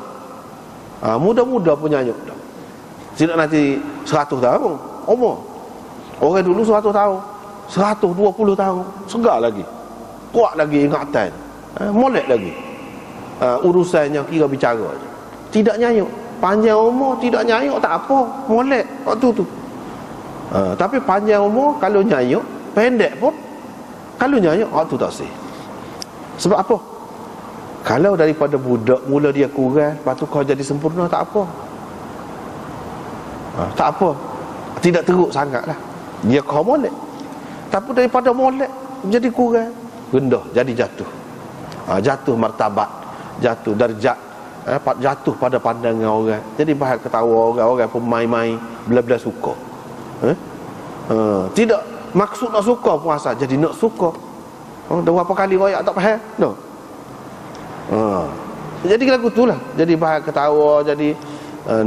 Muda-muda pun nyanyuk dah. Tidak nanti 100 tahun umur. Orang dulu 100 tahun, 120 tahun, segar lagi, kuat lagi ingatan, molek lagi. Urusannya kira bicara je. Tidak nyayuk. Panjang umur tidak nyayuk tak apa, molek waktu tu. Tapi panjang umur kalau nyayuk, pendek pun kalau nyayuk waktu tak sih. Sebab apa? Kalau daripada budak mula dia kurang, lepas tu kau jadi sempurna, tak apa. Tak apa. Tidak teruk sangatlah. Dia kau molek. Tapi daripada molek jadi kurang, rendah, jadi jatuh. Jatuh martabat, jatuh darjat, jatuh pada pandangan orang. Jadi bahan ketawa orang pun main-main, bila-bila suka. Tidak maksud nak suka puasa, jadi nak suka. Dah berapa kali royak tak faham? No. Jadi lagu tu lah, jadi bahan ketawa, jadi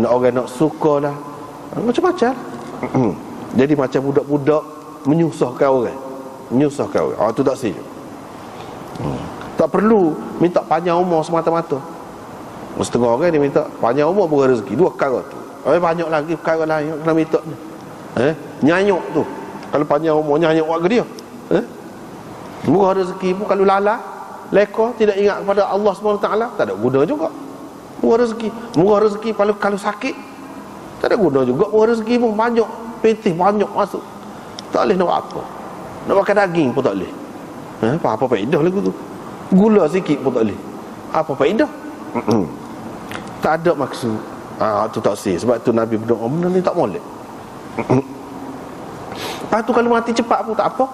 orang nak suka lah, macam-macam. Jadi macam budak-budak menyusahkan orang. Tu tak sih. Tak perlu minta panjang umur semata-mata. Setengah orang dia minta panjang umur bukan rezeki. Dua perkara tu. Banyak lagi perkara lain yang kena minta ni. Nyanyuk tu. Kalau panjang umur nyanyuk buat ke dia. Murah rezeki pun kalau lala, leka, tidak ingat kepada Allah SWT, tak ada guna juga. Murah rezeki kalau sakit, tak ada guna juga. Murah rezeki pun banyak, petih banyak masuk, tak boleh nak buat apa. Nak makan daging pun tak boleh. Apa faedah lagu tu. Gula sikit pun tak boleh. Apa faedah? Tak ada maksud. Tu tak sih. Sebab tu Nabi berdoa, benda ni tak molek. Lepas tu kalau mati cepat pun tak apa.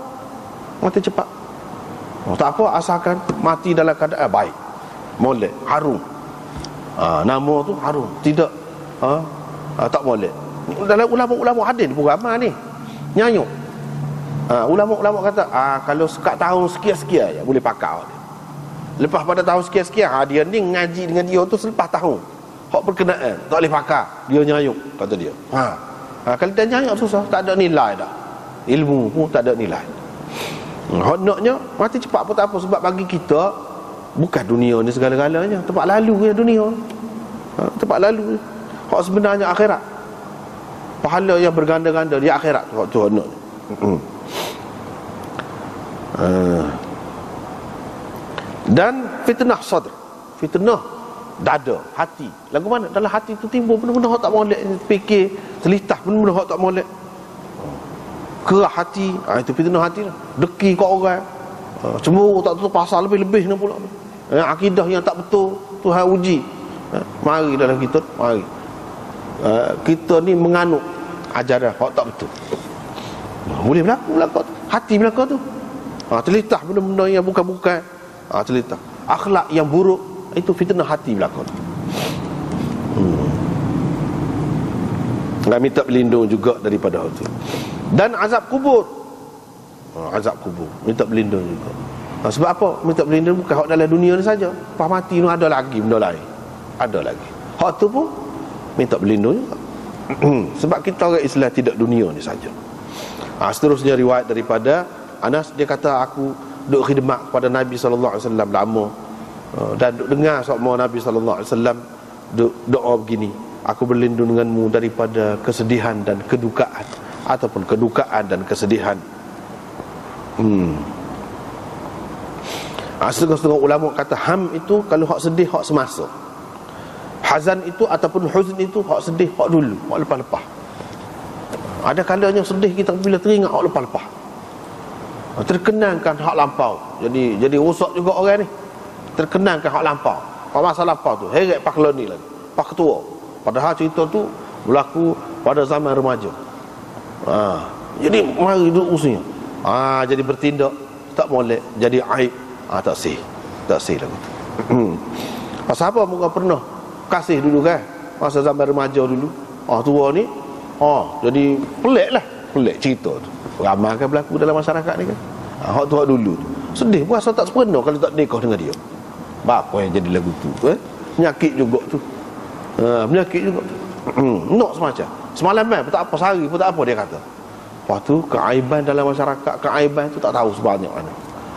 Mati cepat, tak apa, asalkan mati dalam keadaan baik, molek, harum. Nama tu harum. Tidak tak molek. Dalam ulama-ulama hadis pun ramai ni nyanyuk. Ulama-ulama kata kalau sekat tahun sekian-sekian ya, boleh pakar dia. Lepas pada tahun sekian-sekian dia ni ngaji dengan dia tu selepas tahun hak berkenaan tak boleh pakar, dia nyayuk kata dia. Kalau dia nyayuk susah, tak ada nilai dah, ilmu pun tak ada nilai. Hak naknya mati cepat pun tak apa, sebab bagi kita bukan dunia ni segala-galanya, tempat lalu ya dunia. Tempat lalu. Hak sebenarnya akhirat, pahala yang berganda-ganda di akhirat tu hak tu hak nak. Dan fitnah sadr, fitnah dada, hati. Lagu mana? Dalam hati tu timbul benda-benda hak tak molek, fikir, telitah benda-benda hak tak molek. Kerah hati, itu fitnah hati lah. Deki kat orang, cemburu tak tahu pasal lebih-lebih ni pula. Akidah yang tak betul, Tuhan uji. Mari dalam kita, mari kita ni menganut ajaran hak tak betul. Boleh berlaku hati belaka tu. Telitah benda-benda yang bukan-bukan. Telitah akhlak yang buruk, itu fitnah hati belaka tu. Nak minta berlindung juga daripada itu. Dan azab kubur. Azab kubur minta berlindung juga. Sebab apa? Minta berlindung bukan hak dalam dunia ni saja. Lepas mati ni ada lagi benda lain. Ada lagi. Hak tu pun minta berlindung juga. Sebab kita orang Islam tidak dunia ni saja. Seterusnya riwayat daripada Anas, dia kata aku duk khidmat kepada Nabi sallallahu alaihi wasallam lama, dan duk dengar sama Nabi sallallahu alaihi wasallam duk doa begini, aku berlindung denganmu daripada kesedihan dan kedukaan, ataupun kedukaan dan kesedihan. Setengah-setengah ulama kata ham itu kalau hak sedih hak semasa, hazan itu ataupun huzn itu hak sedih hak dulu, hak lepas-lepas. Ada kalanya sedih kita bila teringat hak lepas-lepas, terkenangkan hak lampau. Jadi rosak juga orang ni, terkenangkan hak lampau, hak masa lampau tu, heret pak ni lagi, pak ketua. Padahal cerita tu berlaku pada zaman remaja. Jadi mari duduk usinya. Jadi bertindak tak molek, jadi aib. Tak sih lagu tu. Pasal apa muka pernah kasih dulu kan, masa zaman remaja dulu. Tua ni jadi pelik cerita tu. Ramai kan berlaku dalam masyarakat ni kan. Hak tu hak dulu tu. Sedih puasa tak sepenuh kalau tak nikah dengan dia. Apa yang jadi lagu tu? Menyakit juga tu. Menyakit juga tu. Nak semacam. Semalam kan tak apa, sehari pun tak apa dia kata. Lepas tu keaiban dalam masyarakat, keaiban tu tak tahu sebanyak mana.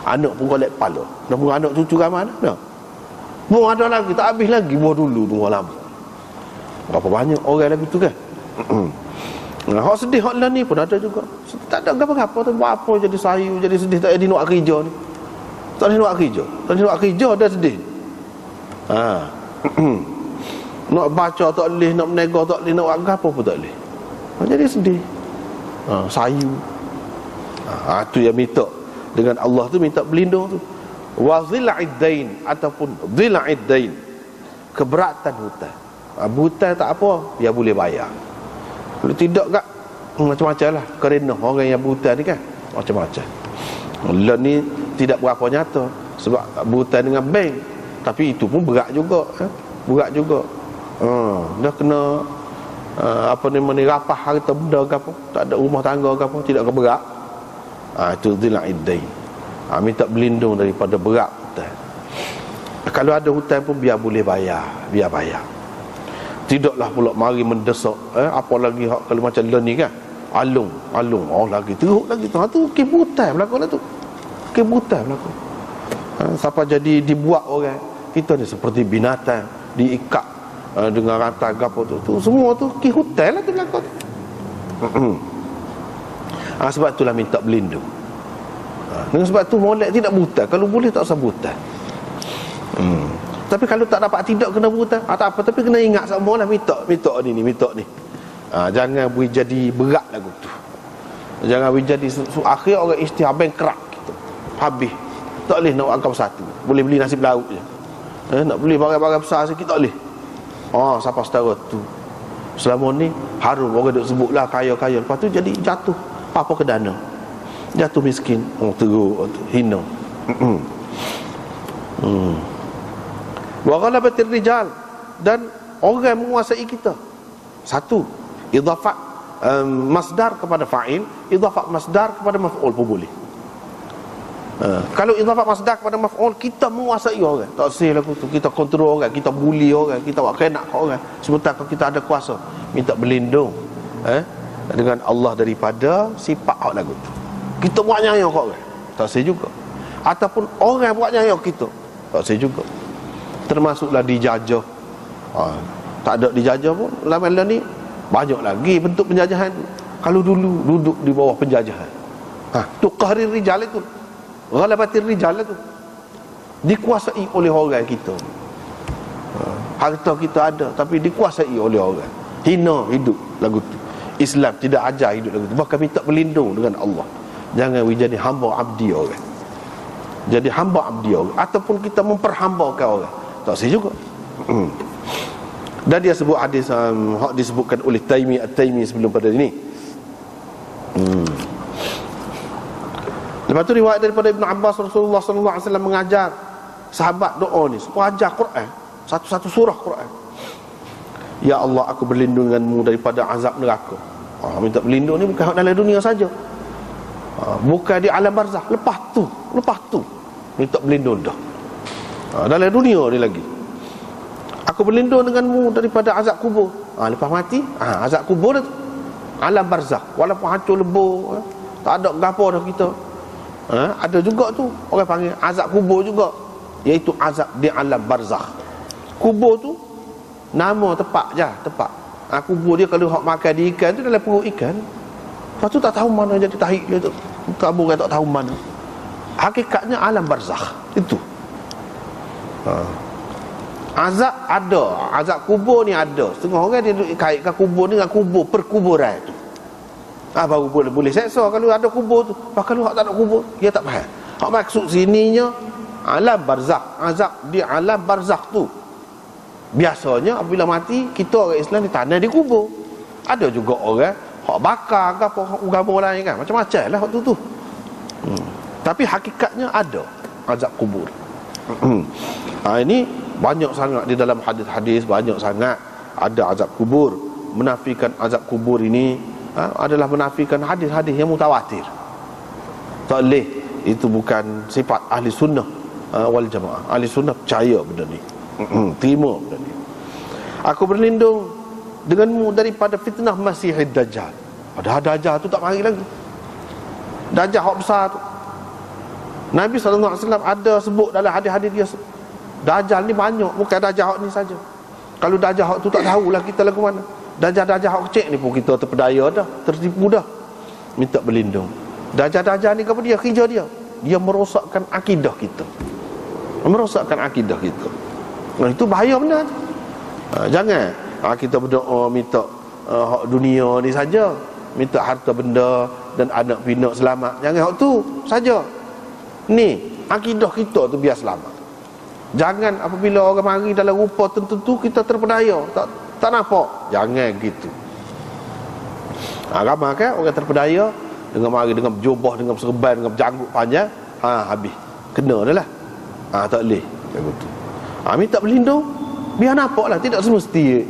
Anak pun golek kepala. Dah pun anak cucu kat mana? Dah. Pun ada lagi, tak habis lagi buah dulu tu lama. Berapa banyak orang lagi tu kan? Hak sedih hak lah ni pun ada juga. Tak ada apa-apa tu, buat apa jadi sayu, jadi sedih, tak jadi nak kerja ni. Tak boleh nak kerja. Tak boleh nak kerja dah sedih. Nak baca tak boleh, nak menegak tak boleh, nak buat apa pun tak boleh. Jadi sedih. Sayu. Tu yang minta dengan Allah tu, minta berlindung tu. Wa dhil'id dain ataupun dhil'id dain, keberatan hutang. Hutang tak apa, dia boleh bayar. Kalau tidak kat macam-macam lah kerana orang yang berhutang ni kan, macam-macam. Lah ni tidak berapa nyata sebab berhutang dengan bank, tapi itu pun berat juga, berat juga. Dah kena rapah harta benda ke apa, tak ada rumah tangga ke apa, tidak ke berat. Itu dhil'id dain. Minta berlindung daripada berat hutang. Kalau ada hutang pun biar boleh bayar, biar bayar. Tidaklah pula mari mendesak, apalagi kalau macam ni kan, alung lagi teruk lagi tu kebutan berlaku lah tu, kebutan berlaku. Siapa jadi dibuat orang kita ni seperti binatang diikat dengan rantai gapo tu semua tu kehutan lah tu berlaku tu. Sebab itulah minta berlindung. Dengan sebab tu molek tidak buta, kalau boleh tak usah buta. Tapi kalau tak dapat tidak kena berhutang, tak apa, tapi kena ingat semua lah, minta ni. Jangan beri jadi berat lagu tu. Jangan beri jadi akhir orang isytihar bankrupt kita. Habis. Tak boleh nak buat satu. Boleh beli nasi lauk je. Nak beli barang-barang besar sikit tak boleh. Siapa setara tu. Selama ni harum orang duk sebutlah kaya-kaya, lepas tu jadi jatuh apa ke dana. Jatuh miskin, teruk, hina. Wa ghalabatir rijal, dan orang menguasai kita. Satu, idafat masdar kepada fa'il, idafah masdar kepada maf'ul pun boleh. Kalau idafah masdar kepada maf'ul, kita menguasai orang. Tak sih lagu tu, kita kontrol orang, kita bully orang, kita buat kenak kat orang. Sementara kalau kita ada kuasa, minta berlindung dengan Allah daripada sifat hak lagu tu. Kita buat nyaya kat orang, tak sih juga. Ataupun orang buat nyaya kita, tak sih juga. Termasuklah dijajah. Tak ada dijajah pun lama-lama ni banyak lagi bentuk penjajahan. Kalau dulu duduk di bawah penjajahan, tu qahrir rijal itu, ghalabatir rijal itu, dikuasai oleh orang kita. Harta kita ada tapi dikuasai oleh orang. Hina hidup lagu tu. Islam tidak ajar hidup lagu tu. Bahkan minta berlindung dengan Allah. Jangan jadi hamba abdi orang. Jadi hamba abdi orang, ataupun kita memperhambakan orang, tak sah juga. Dan dia sebut hadis hak disebutkan oleh At-Taimi sebelum pada ini. Lepas tu riwayat daripada Ibn Abbas, Rasulullah sallallahu alaihi wasallam mengajar sahabat doa ni, semua ajar Quran, satu-satu surah Quran. Ya Allah, aku berlindung denganmu daripada azab neraka. Minta berlindung ni bukan dalam dunia saja, bukan di alam barzakh, lepas tu minta berlindung dah. Dalam dunia ni lagi, aku berlindung denganmu daripada azab kubur. Lepas mati, azab kubur dah tu, alam barzakh, walaupun hancur lebur, tak ada gapo dah kita. Ada juga tu orang panggil azab kubur juga, iaitu azab di alam barzakh. Kubur tu nama tepat je, tepat. Kubur dia kalau hak makan di ikan tu dalam perut ikan. Lepas tu tak tahu mana jadi tahik dia tu, kabur tak tahu mana. Hakikatnya alam barzakh itu. Azab ada, azab kubur ni ada. Setengah orang dia kaitkan kubur ni dengan kubur perkuburan tu. Baru boleh seksa kalau ada kubur tu. Kalau hak tak ada kubur, dia tak faham. Hak maksud sininya alam barzakh, azab di alam barzakh tu. Biasanya apabila mati, kita orang Islam di tanah di kubur. Ada juga orang hak bakar ke apa agama lain kan, macam-macam lah hak tu. Tapi hakikatnya ada azab kubur. Ini banyak sangat di dalam hadis-hadis, banyak sangat ada azab kubur. Menafikan azab kubur ini adalah menafikan hadis-hadis yang mutawatir. Tak boleh, itu bukan sifat ahli sunnah wal jamaah. Ahli sunnah percaya benda ni, terima benda ni. Aku berlindung denganmu daripada fitnah Masihid Dajjal. Ada Dajjal tu tak mari lagi. Dajjal hak besar tu, Nabi SAW ada sebut dalam hadis-hadis dia, Dajjal ni banyak, bukan Dajjal hak ni saja. Kalau Dajjal hak tu tak tahulah kita lagu mana. Dajjal hak kecil ni pun kita terpedaya dah, tertipu dah. Minta berlindung. Dajjal ni apa dia? Kerja dia merosakkan akidah kita, merosakkan akidah kita. Itu bahaya benar. Jangan kita berdoa minta hak dunia ni saja, minta harta benda dan anak pinak selamat. Jangan hak tu saja. Ni akidah kita tu biar selamat. Jangan apabila orang mari dalam rupa tertentu kita terpedaya, tak nampak. Jangan gitu. Ramai kan orang terpedaya dengan mari dengan jubah, dengan serban, dengan janggut panjang, habis kena dah lah. Tak boleh macam tu. Minta berlindung, biar nampak lah. Tidak semesti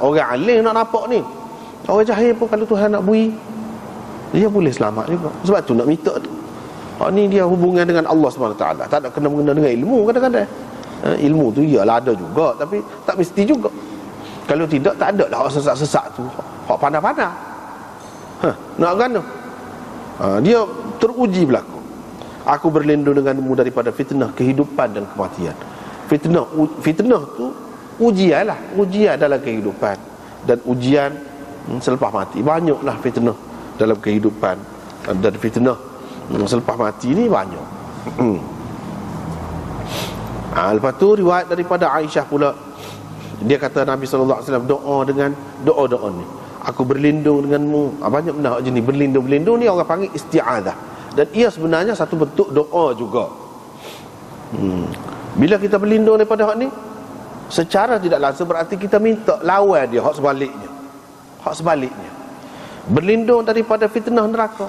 orang alim nak nampak ni. Orang jahil pun kalau Tuhan nak bui, dia boleh selamat juga. Sebab tu nak minta tu. Ni dia hubungan dengan Allah SWT. Tak ada kena-mengena dengan ilmu kadang-kadang. Ilmu tu iyalah ada juga, tapi tak mesti juga. Kalau tidak, tak ada lah hak sesak-sesak tu, hak pandai-pandai. Nak gana. Dia teruji berlaku. Aku berlindung denganmu daripada fitnah kehidupan dan kematian. Fitnah tu ujian lah, ujian dalam kehidupan dan ujian selepas mati. Banyaklah fitnah dalam kehidupan dan fitnah selepas mati ni banyak. Lepas tu riwayat daripada Aisyah pula, dia kata Nabi SAW doa dengan doa-doa ni, aku berlindung denganmu. Banyak benda jenis berlindung ni orang panggil isti'adah, dan ia sebenarnya satu bentuk doa juga. Bila kita berlindung daripada hak ni, secara tidak langsung berarti kita minta lawan dia hak sebaliknya. Berlindung daripada fitnah neraka,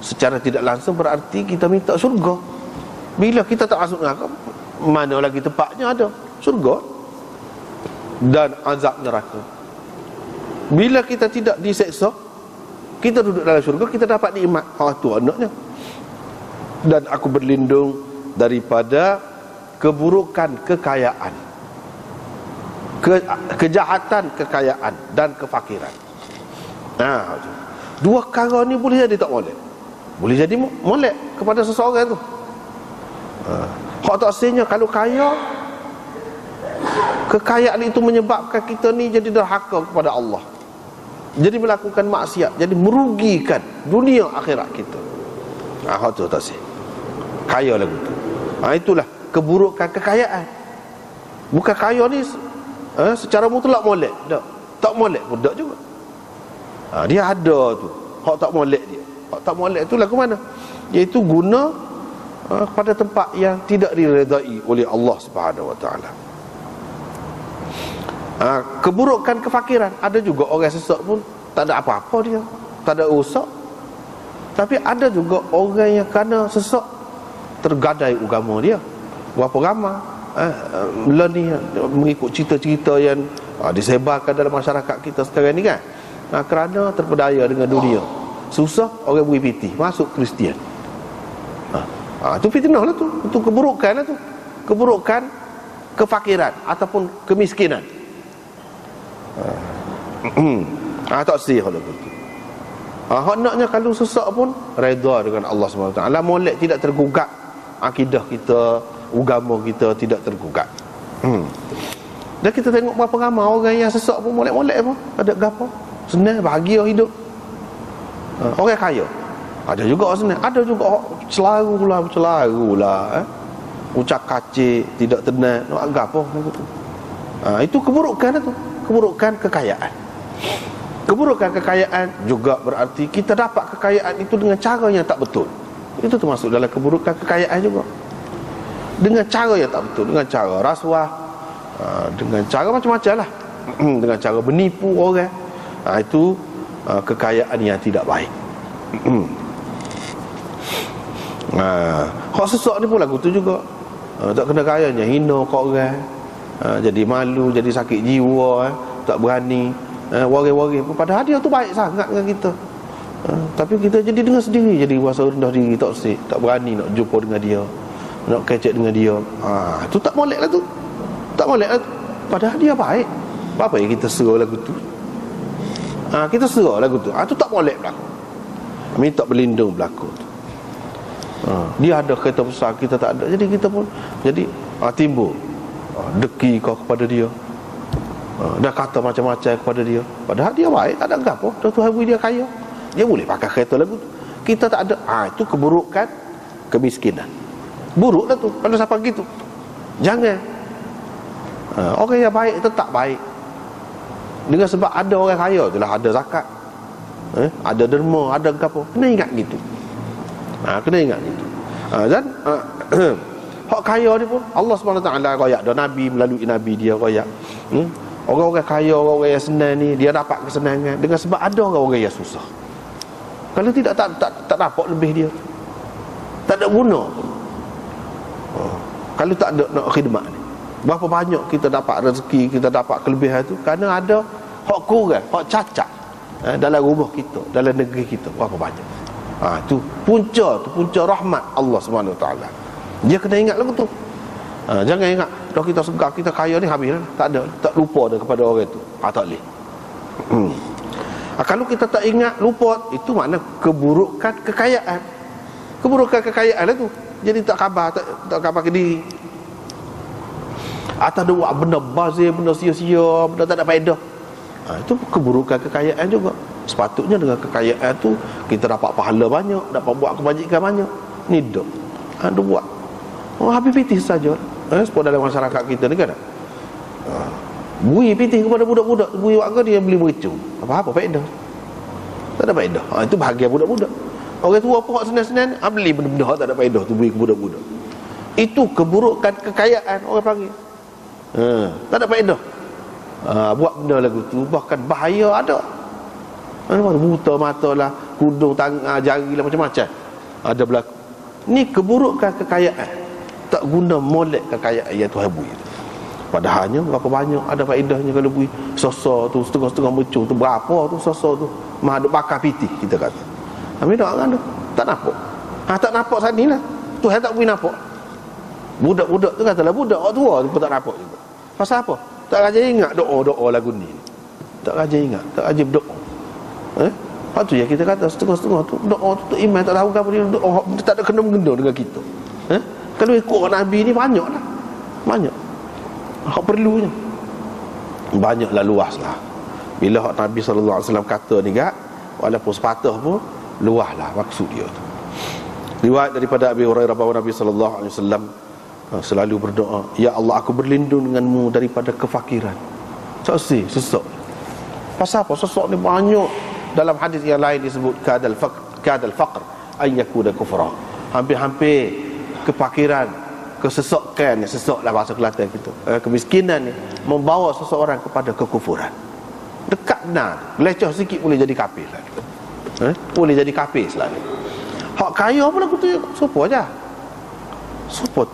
secara tidak langsung berarti kita minta syurga. Bila kita tak masuk neraka, mana lagi tempatnya ada syurga dan azab neraka. Bila kita tidak diseksa, kita duduk dalam syurga, kita dapat nikmat. Tu anaknya. Dan aku berlindung daripada keburukan kekayaan, kejahatan kekayaan dan kefakiran. Dua perkara ni boleh jadi tak molek. Boleh jadi molek kepada seseorang tu. Hak tak senya kalau kaya, kekayaan itu menyebabkan kita ni jadi derhaka kepada Allah, jadi melakukan maksiat, jadi merugikan dunia akhirat kita. Hak tu tak sih. Kaya lagu tu. Itulah keburukan kekayaan. Bukan kaya ni secara mutlak molek. Tak molek pun tak juga. Dia ada tu. Hak tak molek dia. Hak tak molek tu lagu mana? Iaitu guna pada tempat yang tidak diredai oleh Allah Subhanahu Wa Taala. Keburukan kefakiran. Ada juga orang sesak pun tak ada apa-apa dia, tak ada rosak. Tapi ada juga orang yang kerana sesak tergadai agama dia. Berapa ramai ni mengikut cerita-cerita yang disebarkan dalam masyarakat kita sekarang ni kan, kerana terpedaya dengan dunia, susah orang beri piti masuk Kristian. Itu fitnah lah tu. Itu keburukan lah tu. Keburukan kefakiran ataupun kemiskinan. Tak sih kalau begitu. Hendaknya kalau sesak pun redha dengan Allah SWT. Molek tidak tergugat, akidah kita, agama kita tidak tergugat. Dan kita tengok berapa ramai orang yang sesak pun molek-molek pun. Ada gapo? Senang, bahagia hidup. Orang kaya ada juga orang senang, ada juga bercelaru lah, ucap kacik, tidak tenang, nak gapo gitu. Itu keburukan tu, keburukan kekayaan. Keburukan kekayaan juga berarti kita dapat kekayaan itu dengan cara yang tak betul. Itu termasuk dalam keburukan kekayaan juga. Dengan cara yang tak betul, dengan cara rasuah, dengan cara macam-macam lah, dengan cara menipu orang. Itu kekayaan yang tidak baik. Hak sesak ni pun lagu tu juga. Tak kena kayanya, hina kat orang, jadi malu, jadi sakit jiwa, tak berani wari-wari. Padahal dia tu baik sangat dengan kita, tapi kita jadi dengan sendiri, jadi rasa rendah diri, tak sik, tak berani nak jumpa dengan dia, nak kecek dengan dia. Itu tak molek lah tu. Tak molek lah tu. Padahal dia baik. Apa yang kita serah lagu tu? Kita serah lagu tu. Itu tak molek berlaku. Minta berlindung berlaku tu. Dia ada kereta besar, kita tak ada, jadi kita pun jadi timbul deki kau kepada dia, dah kata macam-macam kepada dia. Padahal dia baik, tak ada apa. Tuhan beri dia kaya, dia boleh pakai kereta lagu tu, kita tak ada. Itu keburukan kemiskinan. Buruk lah tu kalau siapa gitu. Jangan. Orang yang baik tetap baik. Dengan sebab ada orang kaya itulah ada zakat, ada derma, ada apa. Kena ingat gitu. Kena ingat itu. Dan hak kaya ni pun Allah SWT royak dah, Nabi melalui Nabi dia royak. Orang-orang kaya, orang-orang yang senang ni, dia dapat kesenangan dengan sebab ada orang-orang yang susah. Kalau tidak, tak dapat lebih dia, tak ada guna pun. Kalau tak ada nak khidmat ni, berapa banyak kita dapat rezeki, kita dapat kelebihan tu kerana ada hak kurang, hak cacat dalam rumah kita, dalam negeri kita. Berapa banyak. Tu punca rahmat Allah SWT. Dia kena ingat lagu tu. Jangan ingat dah kita segar, kita kaya ni habis lah. Tak ada, tak lupa dah kepada orang tu. Tak boleh. Kalau kita tak ingat, lupa, itu makna keburukan kekayaan. Keburukan kekayaan lah tu. Jadi tak khabar, tak khabar ke diri. Atau dia buat benda bazir, benda sia-sia, benda tak ada faedah. Itu keburukan kekayaan juga. Sepatutnya dengan kekayaan tu kita dapat pahala banyak, dapat buat kebajikan banyak. Ni dah dia buat habis pitih saja. Sebab dalam masyarakat kita ni kan, bui pitih kepada budak-budak, bui warga dia beli mericung. Apa-apa faedah, tak ada faedah. Itu bahagian budak-budak. Orang tua pun senang-senang beli benda-benda tak ada faedah tu, bui ke budak-budak. Itu keburukan kekayaan orang panggil. Tak ada faedah. Buat benda lagu tu, bahkan bahaya ada. Buta mata lah, kudung tangan, jari lah, macam-macam ada berlaku. Ni keburukan kekayaan, tak guna, molek kekayaan yang Tuhan beri. Padahalnya berapa banyak ada faedahnya kalau beri. Sosok tu setengah-setengah mercung tu, berapa tu sosok tu, mah duk bakar piti kita kata. Kami dak kan tak nampak. Tak nampak sani lah. Tuhan tak boleh nampak. Budak-budak tu katalah budak orang tua tu pun tak nampak juga. Pasal apa? Tak rajin ingat doa-doa lagu ni. Tak rajin ingat, tak rajin berdoa. Lepas tu ya kita kata setengah-setengah tu doa tu iman tak tahu apa dia doa tak ada kena-mengena dengan kita. Kalau ikut Nabi ni banyaklah. Banyak. Hak perlunya. Banyaklah, luaslah. Bila hak Nabi sallallahu alaihi wasallam kata ni gak, walaupun sepatah pun luaslah maksud dia tu. Riwayat daripada Abi Hurairah bahawa Nabi sallallahu alaihi wasallam selalu berdoa, ya Allah aku berlindung denganmu daripada kefakiran. Saksi sesak. Pasal apa? Sesak ni banyak. Dalam hadis yang lain disebut kadal faqr ay yakuna kufra. Hampir-hampir kefakiran, kesesakan, sesaklah bahasa Kelantan kita. Kemiskinan ni membawa seseorang kepada kekufuran. Dekat benar. Leceh sikit boleh jadi kafir lah. Boleh jadi kafir selalu. Hak kaya pun aku tu support aja. Support.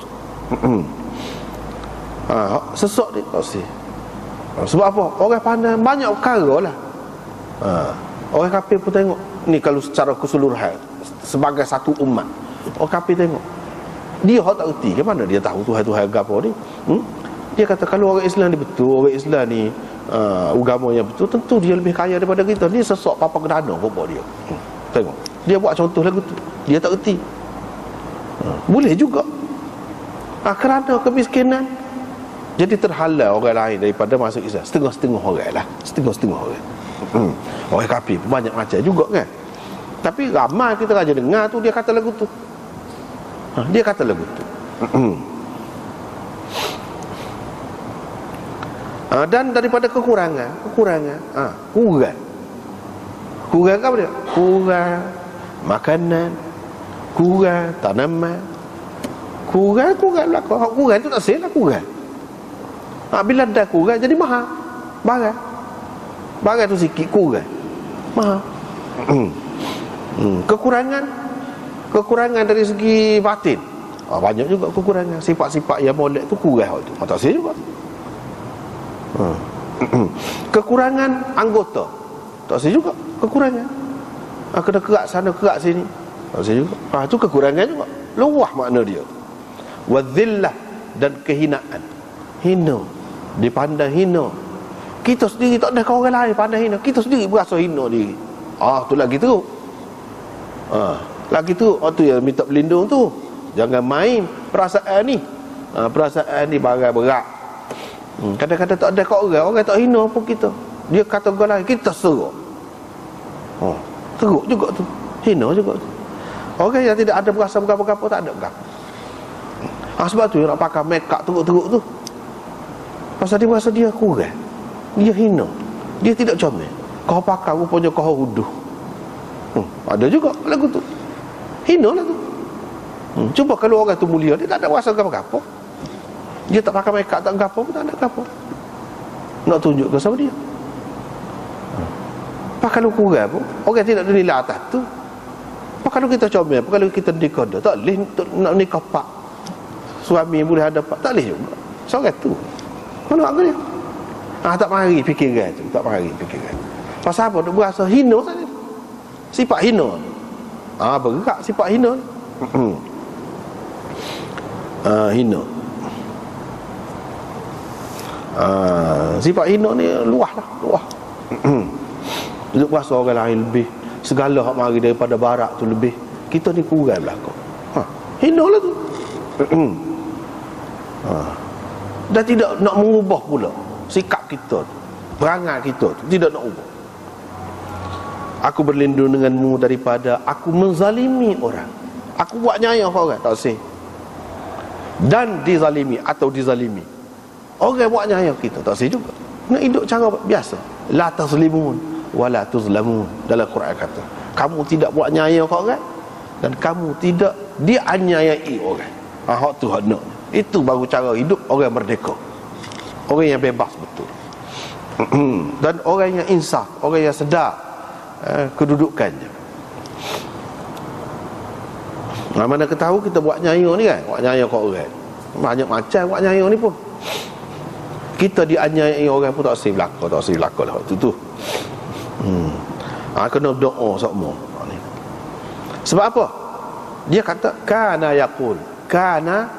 Sesak ni tak sih. Sebab apa? Orang pandai banyak perkara lah. Orang kafir pun tengok ni kalau secara keseluruhan sebagai satu umat. Orang kafir tengok. Dia tak erti ke mana dia tahu Tuhan-Tuhan apa ni? Dia kata kalau orang Islam ni betul, orang Islam ni agama yang betul, tentu dia lebih kaya daripada kita. Dia sesak papa kedana bapak dia. Tengok. Dia buat contoh lagu tu. Dia tak erti. Boleh juga. Kerana kemiskinan jadi terhalang orang lain daripada masuk Islam. Setengah-setengah orang lah. Setengah-setengah orang. Orang kafir pun banyak macam juga kan. Tapi ramai kita raja dengar tu dia kata lagu tu. Dia kata lagu tu. Dan daripada kekurangan kurang apa dia? Kurang makanan, kurang tanaman, kurang belakang. Kurang tu tak salah kurang. Bila dah kurang jadi mahal barang tu sikit kurang mahal. Kekurangan dari segi batin, banyak juga kekurangan. Sifat-sifat yang molek tu kurang tu, tak salah juga. Kekurangan anggota, tak salah juga kekurangan. Kena kerak sana kerak sini, tak salah juga. Tu kekurangan juga. Luah makna dia. Wadzillah, dan kehinaan. Hina, dipandang hina. Kita sendiri tak ada orang lain pandang hina, kita sendiri berasa hina diri. Tu lagi teruk. Lagi tu, tu yang minta berlindung tu. Jangan main perasaan ni. Perasaan ni barang berat. Kadang-kadang tak ada kat orang tak hina pun kita. Dia kata orang lain, kita seruk. Teruk juga tu. Hina juga tu. Orang yang tidak ada berasa berapa-berapa, tak ada berapa. Sebab tu yang nak pakai make up teruk-teruk tu. Pasal dia rasa dia kurang. Dia hina. Dia tidak comel. Kau pakai rupanya kau huduh. Ada juga lagu tu. Hina lah tu. Cuba kalau orang tu mulia, dia tak ada rasa apa-apa. Dia tak pakai make up, tak apa pun, tak ada apa. Nak tunjuk ke sama dia. Kalau kurang pun, orang tidak ada nilai atas tu. Kalau kita comel, kalau kita nikah dah, tak boleh nak nikah pak. Suami boleh ada pak, tak boleh juga. Seorang tu. Mana nak dia? Tak mari fikiran tu, tak mari fikiran. Pasal apa? Dia berasa hina saja. Sifat hina. Bergerak sifat hina. Hina. Sifat hina ni luah lah, luah. Dia berasa orang lain lebih, segala hak mari daripada barat tu lebih. Kita ni kurang belakang. Hina lah tu. Dan tidak nak mengubah pula sikap kita, perangai kita tu, tidak nak ubah. Aku berlindung denganmu daripada aku menzalimi orang. Aku buat nyayang kat orang, tak sih. Dan dizalimi atau dizalimi. Orang buat nyayang kita, tak sih juga. Nak hidup cara biasa. La tazlimun wa la tuzlamun. Dalam Quran kata, kamu tidak buat nyayang kat orang dan kamu tidak dianiayai orang. Hak tu hak nak. Itu baru cara hidup orang merdeka. Orang yang bebas betul. Dan orang yang insaf, orang yang sedar kedudukannya. Mana ketahu kita buat nyayang ni kan, buat nyayang kat orang. Banyak macam buat nyayang ni pun. Kita dianiayai orang pun tak sih belaka, tak sih belaka lah waktu tu. Kena doa sokmo. Sebab apa? Dia kata kana yaqul. Kana,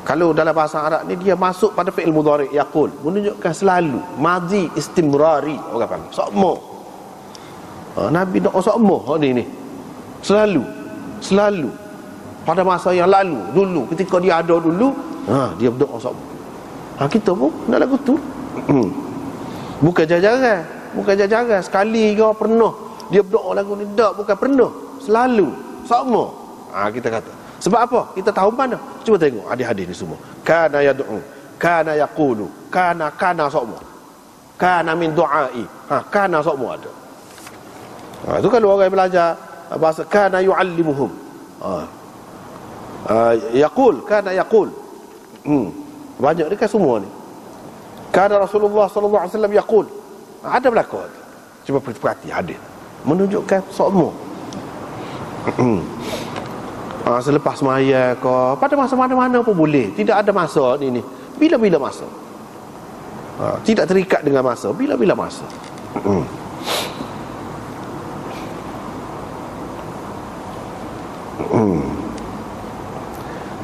kalau dalam bahasa Arab ni dia masuk pada fi'il mudhari' yaqul, menunjukkan selalu, madhi istimrari orang panggil. Sokmo. Nabi doa sokmo ni. Selalu. Pada masa yang lalu, dulu ketika dia ada dulu, dia berdoa sokmo. Kita pun nak lagu tu. Bukan jarang. Sekali ke pernah dia berdoa lagu ni, tak, bukan pernah, selalu, sokmo. Kita kata. Sebab apa? Kita tahu mana? Cuba tengok hadis-hadis ni semua. Kana yad'u, kana yaqulu, kana sokmo. Kana min du'ai. Kana sokmo ada. Itu kalau orang belajar bahasa kana yu'allimuhum. Yaqul, kana yaqul. Banyak dekat semua ni. Kana Rasulullah sallallahu alaihi wasallam yaqul. Ada berlaku. Cuba perhati hadis. Menunjukkan sokmo. Selepas semaya ke, pada masa mana-mana pun boleh. Tidak ada masa ni. Bila-bila masa. Tidak terikat dengan masa. Bila-bila masa.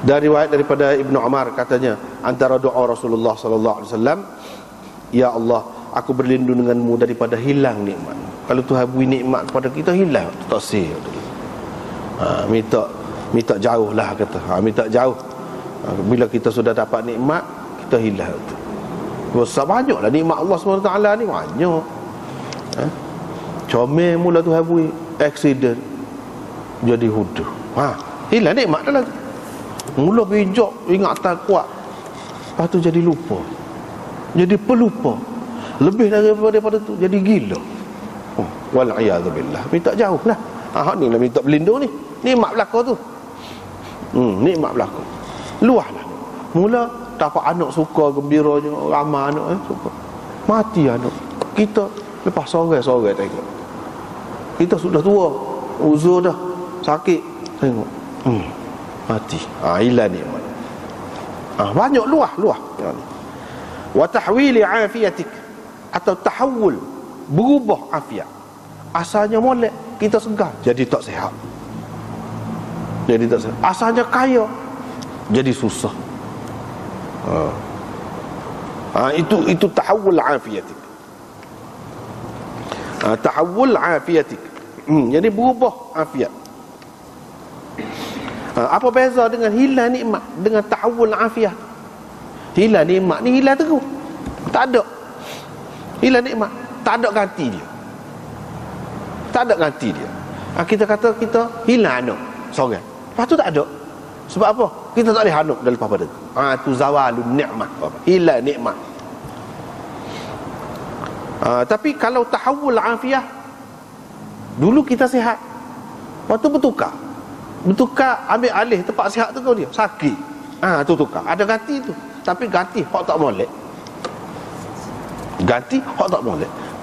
Dari riwayat daripada Ibnu Umar katanya, antara doa Rasulullah sallallahu alaihi wasallam, ya Allah, aku berlindung denganmu daripada hilang nikmat. Kalau Tuhan beri nikmat kepada kita, hilang tak sih. Minta jauh lah kata. Minta jauh. Bila kita sudah dapat nikmat, kita hilang tu. Besar banyaklah nikmat Allah SWT ni, banyak. Comel mula Tuhan beri, accident, jadi huduh. Hilang nikmat dah lah tu. Mula bijak, ingatan kuat, lepas tu jadi lupa, jadi pelupa. Lebih daripada tu, jadi gila. Wal'iyadzubillah. Minta jauh lah. Ni lah minta berlindung ni. Nikmat belakang tu. Nikmat belakang. Luah lah. Mula dapat anak suka, gembira je, ramai anak suka. Mati anak. Kita lepas sore-sore tengok. Kita sudah tua, uzur dah, sakit, tengok. Mati. Hilang nikmat. Banyak luah. Wa tahwili afiyatik, atau tahawul, berubah afiat. Asalnya molek, kita segar, jadi tak sihat. Asalnya kaya, jadi susah. Itu tahawul afiyatik. Tahawul afiyatik. Jadi berubah afiat. Apa beza dengan hilang nikmat dengan tahawul afiat? Hilang nikmat ni hilang terus. Tak ada. Hilang nikmat, tak ada ganti dia. Kita kata kita hilang anak seorang, lepas tu tak ada. Sebab apa? Kita tak boleh anak dah lepas pada tu. Tu zawalun ni'mah, hilang nikmat. Tapi kalau tahawul afiah, dulu kita sihat, lepas tu bertukar, ambil alih tempat sihat tu kau dia sakit. Tu tukar, ada ganti tu. Tapi ganti hak tak molek.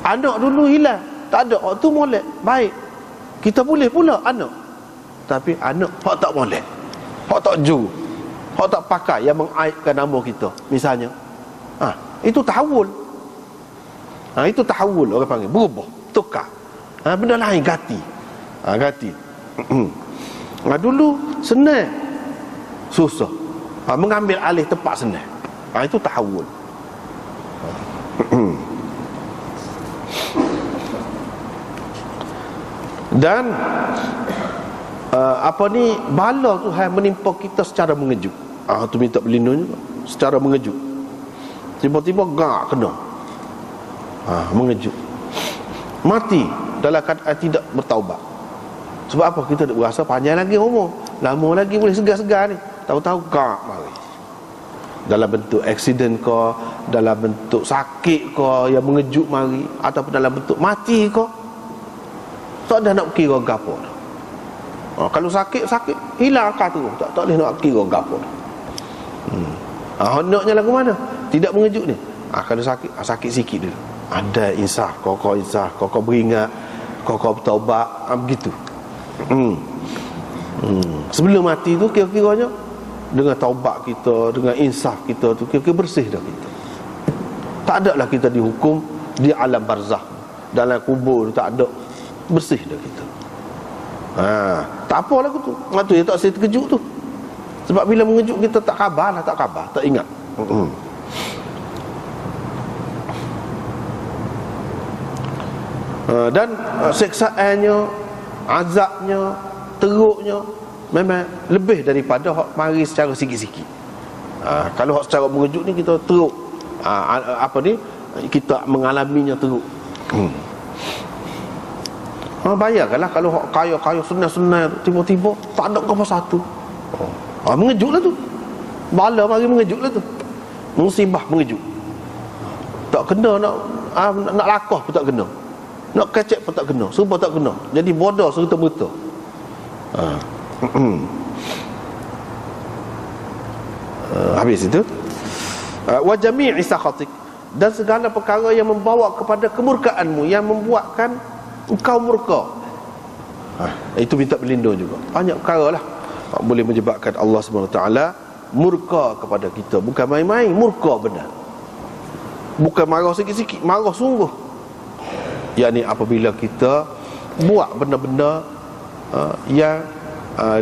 Anak dulu hilang, tak ada, hak tu molek, baik. Kita boleh pula anak, tapi anak hak tak molek, hak tak ju, hak tak pakai, yang mengaibkan nama kita misalnya. Itu tahawul. Itu tahawul orang panggil, berubah, tukar. Benda lain ganti. Dulu senang, susah. Mengambil alih tempat senang. Itu tahawul. Dan bala Tuhan menimpa kita secara mengejut. Tu minta berlindung juga, secara mengejut. Tiba-tiba kena. Mengejut. Mati dalam keadaan tidak bertaubat. Sebab apa? Kita berasa panjang lagi umur, lama lagi boleh segar-segar ni. Tahu-tahu mari. Dalam bentuk aksiden ke, dalam bentuk sakit ke yang mengejut mari, ataupun dalam bentuk mati ke, tak ada nak kira gapo dah. Kalau sakit hilang akal tu, tak boleh nak kira gapo dah. Naknya lagu mana? Tidak mengejut ni. Kalau sakit sikit dulu. Ada insaf, kau beringat, kau bertaubat, begitu. Sebelum mati tu kira-kiranya dengan taubat kita, dengan insaf kita tu, kira-kira bersih dah kita. Tak ada lah kita dihukum di alam barzakh, dalam kubur tak ada. bersih dah kita. Tak apa lagu tu. Tu yang tak saya terkejut tu. Sebab bila mengejut kita tak khabar, tak ingat. Dan seksaannya, azabnya, teruknya memang lebih daripada hak mari secara sikit-sikit. Kalau hak secara mengejut ni kita teruk, kita mengalaminya teruk. Bayangkanlah kalau hak kaya-kaya senang-senang tiba-tiba tak ada apa satu. Mengejutlah tu. Bala mari mengejutlah tu. Musibah mengejut. Tak kena nak lakah pun tak kena. Nak kecek pun tak kena, serba tak kena. Jadi bodoh serta-merta. Habis itu. Wa jami'i sakhatik, dan segala perkara yang membawa kepada kemurkaanmu, yang membuatkan engkau murka. Itu minta berlindung juga. Banyak perkara lah boleh menyebabkan Allah SWT murka kepada kita. Bukan main-main, murka benar. Bukan marah sikit-sikit, marah sungguh. Yakni apabila kita buat benda-benda yang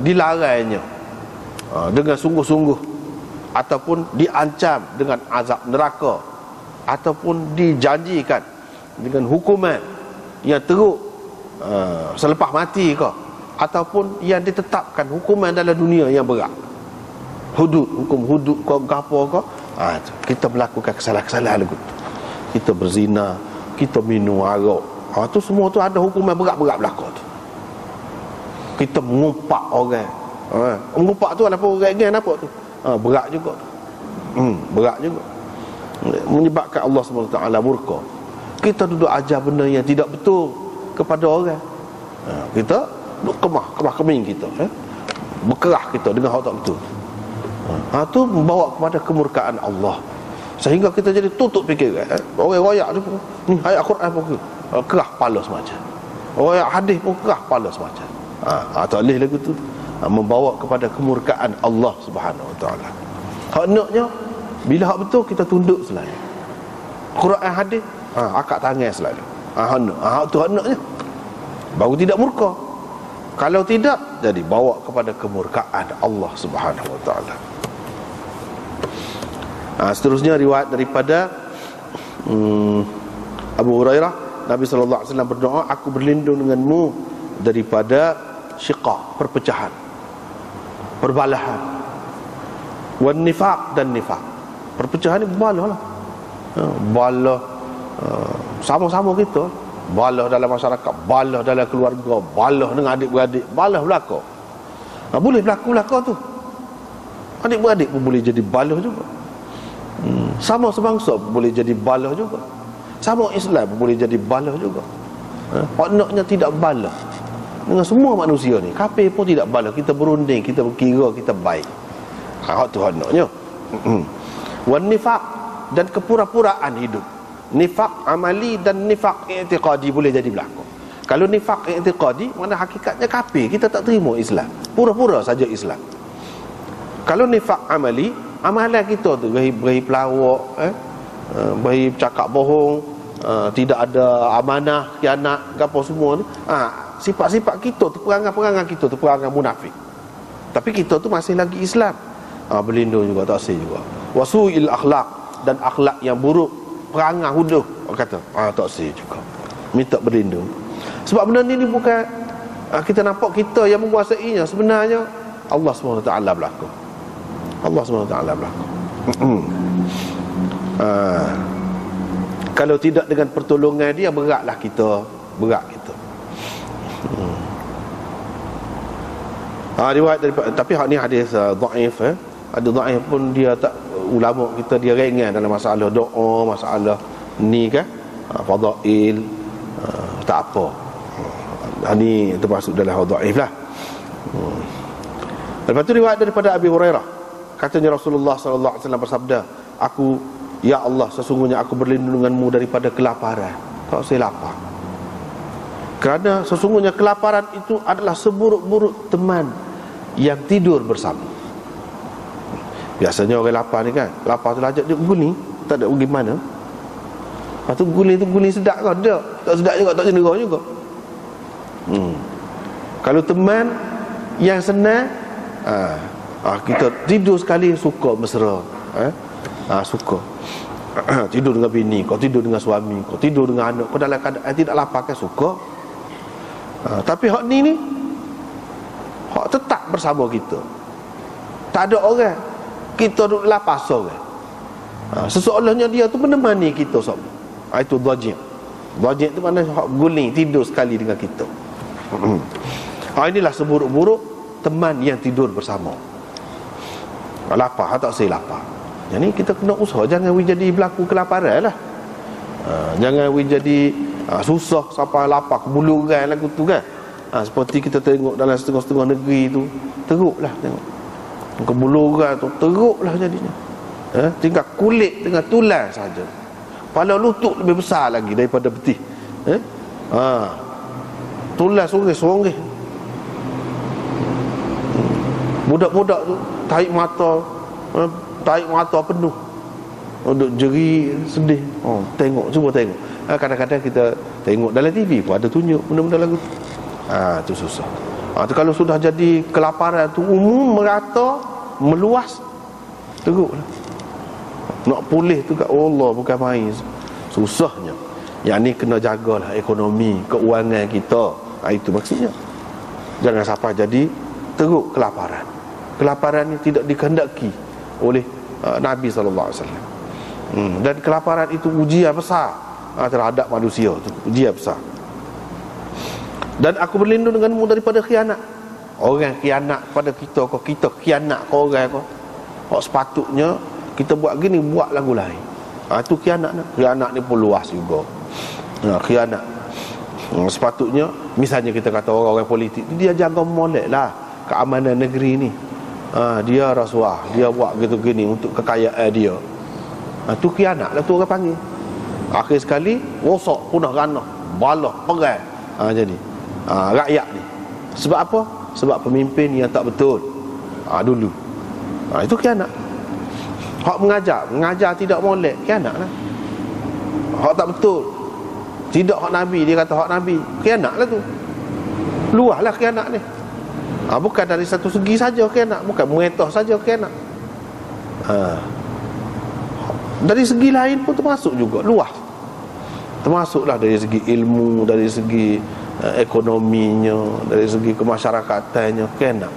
dilarangnya dengan sungguh-sungguh, ataupun diancam dengan azab neraka, ataupun dijanjikan dengan hukuman yang teruk selepas mati ke, ataupun yang ditetapkan hukuman dalam dunia yang berat, hukum hudud ke apa ke, kita melakukan kesalahan-kesalahan lagu tu. Kita berzina, kita minum arak, tu semua tu ada hukuman berat-berat berlaku tu. Kita mengumpak orang, mengumpak tu apa orang geng apa tu, berat juga tu. Berat juga, menyebabkan Allah SWT murka. Kita duduk ajar benda yang tidak betul kepada orang, kita duduk kemah keming kita, berkerah kita dengan hal tak betul. Tu membawa kepada kemurkaan Allah, sehingga kita jadi tutup fikiran. Orang royak tu ni ayat Quran pun kerah kepala semacam, orang ayat hadis pun kerah kepala semacam. Tak boleh lagu tu. Membawa kepada kemurkaan Allah Subhanahu Wa Taala. Hak naknya bila hak betul kita tunduk selalu. Quran hadis akak tangan selalu. Hak tu hak naknya, baru tidak murka. Kalau tidak, jadi bawa kepada kemurkaan Allah Subhanahu Wa Taala. Seterusnya riwayat daripada Abu Hurairah, Nabi SAW berdoa, aku berlindung denganmu daripada syiqaq, perpecahan, perbalahan, wan nifaq, dan nifaq. Perpecahan ni balah lah, balah sama-sama kita, balah dalam masyarakat, balah dalam keluarga, balah dengan adik-beradik, balah belaka. Boleh berlaku tu. Adik-beradik pun boleh jadi balah juga. Sama sebangsa boleh jadi balah juga. Sama Islam boleh jadi balah juga. Maknanya tidak balah dengan semua manusia ni. Kafir pun tidak balah. Kita berunding, kita berkira, kita baik. Hak tu maknanya. Wan nifaq, dan kepura-puraan hidup. Nifaq amali dan nifaq i'tiqadi boleh jadi berlaku. Kalau nifaq i'tiqadi, mana hakikatnya kafir, kita tak terima Islam, pura-pura saja Islam. Kalau nifaq amali, amalan kita tu beri pelawak, beri cakap bohong, tidak ada amanah, khianat, apa semua ni, sifat-sifat kita tu, perangai-perangai kita tu perangai munafik. Tapi kita tu masih lagi Islam. Berlindung juga, tak sih juga. Wasu'il akhlak, dan akhlak yang buruk, perangai huduh, kata tak sih juga, minta berlindung. Sebab benda ni bukan kita nampak kita yang menguasainya, sebenarnya Allah SWT berlaku. Allah SWT berlaku. Kalau tidak dengan pertolongan dia, beratlah kita, berat kita. Riwayat daripada, tapi hak ni hadis dhaif. Ada dhaif pun dia tak, ulama kita dia ringan dalam masalah doa, masalah ni kan, fadail, tak apa. Ni termasuk dalam dhaif lah. Lepas tu riwayat daripada Abi Hurairah, katanya Rasulullah SAW bersabda, ya Allah, sesungguhnya aku berlindung denganmu daripada kelaparan. Tak saya lapar, kerana sesungguhnya kelaparan itu adalah seburuk-buruk teman yang tidur bersama. Biasanya orang lapar ni kan, lapar tu ajak dia guling, tak ada pergi mana. Lepas tu guling sedap kan? Tak sedap juga, tak cendera juga. Kalau teman yang senang, kita tidur sekali suka mesra, suka. Tidur dengan bini, kau tidur dengan suami, kau tidur dengan anak, kau dalam keadaan tidak lapar kan suka. Tapi hak ni hak tetap bersama kita. Tak ada orang kita duduk lapar seorang. Seseolahnya dia tu menemani kita semua. Itu dhaji'. Dhaji' tu maknanya hak guling tidur sekali dengan kita. Inilah seburuk-buruk teman yang tidur bersama. Lapar, tak saya lapar. Jadi kita kena usaha, jangan jadi berlaku kelaparan lah. Jangan jadi susah sampai lapar kebuluran lagu tu kan. Seperti kita tengok dalam setengah-setengah negeri tu, teruklah tengok kebuluran tu, teruklah jadinya. Tinggal kulit dengan tulang saja. Kepala lutut lebih besar lagi daripada betih. Tulang sorang-sorang. Budak-budak tu tarik mata penuh, duduk jeri sedih. Cuba tengok. Kadang-kadang kita tengok dalam TV pun ada tunjuk benda-benda lagu tu. Tu susah. Tu kalau sudah jadi kelaparan tu umum, merata, meluas, teruklah. Nak pulih tu kat Allah bukan main. Susahnya. Yang ni kena jagalah ekonomi, keuangan kita. Itu maksudnya. Jangan sampai jadi teruk kelaparan. Kelaparan ni tidak dikehendaki oleh Nabi SAW. Dan kelaparan itu ujian besar terhadap manusia tu, ujian besar. Dan aku berlindung denganmu daripada khianat. Orang khianat pada kita, kau kita khianat kau orang kau. Sepatutnya kita buat gini, buat lagu lain. Itu khianat. Khianat ni pun luas juga. Khianat. Sepatutnya misalnya kita kata orang-orang politik dia jaga molek lah keamanan negeri ni. Dia rasuah, dia buat gitu-gini untuk kekayaan dia. Tu khianat lah tu orang panggil. Akhir sekali rosak, punah ranah, balah, perang. Jadi rakyat ni. Sebab apa? Sebab pemimpin yang tak betul dulu. Itu khianat. Hak mengajar tidak molek, khianat lah. Hak tak betul, tidak hak Nabi, dia kata hak Nabi, khianat lah tu. Luah lah khianat ni. Bukan dari satu segi saja khianat, bukan muetah saja khianat. Dari segi lain pun termasuk juga, luas. Termasuklah dari segi ilmu, dari segi ekonominya, dari segi kemasyarakatannya, khianat.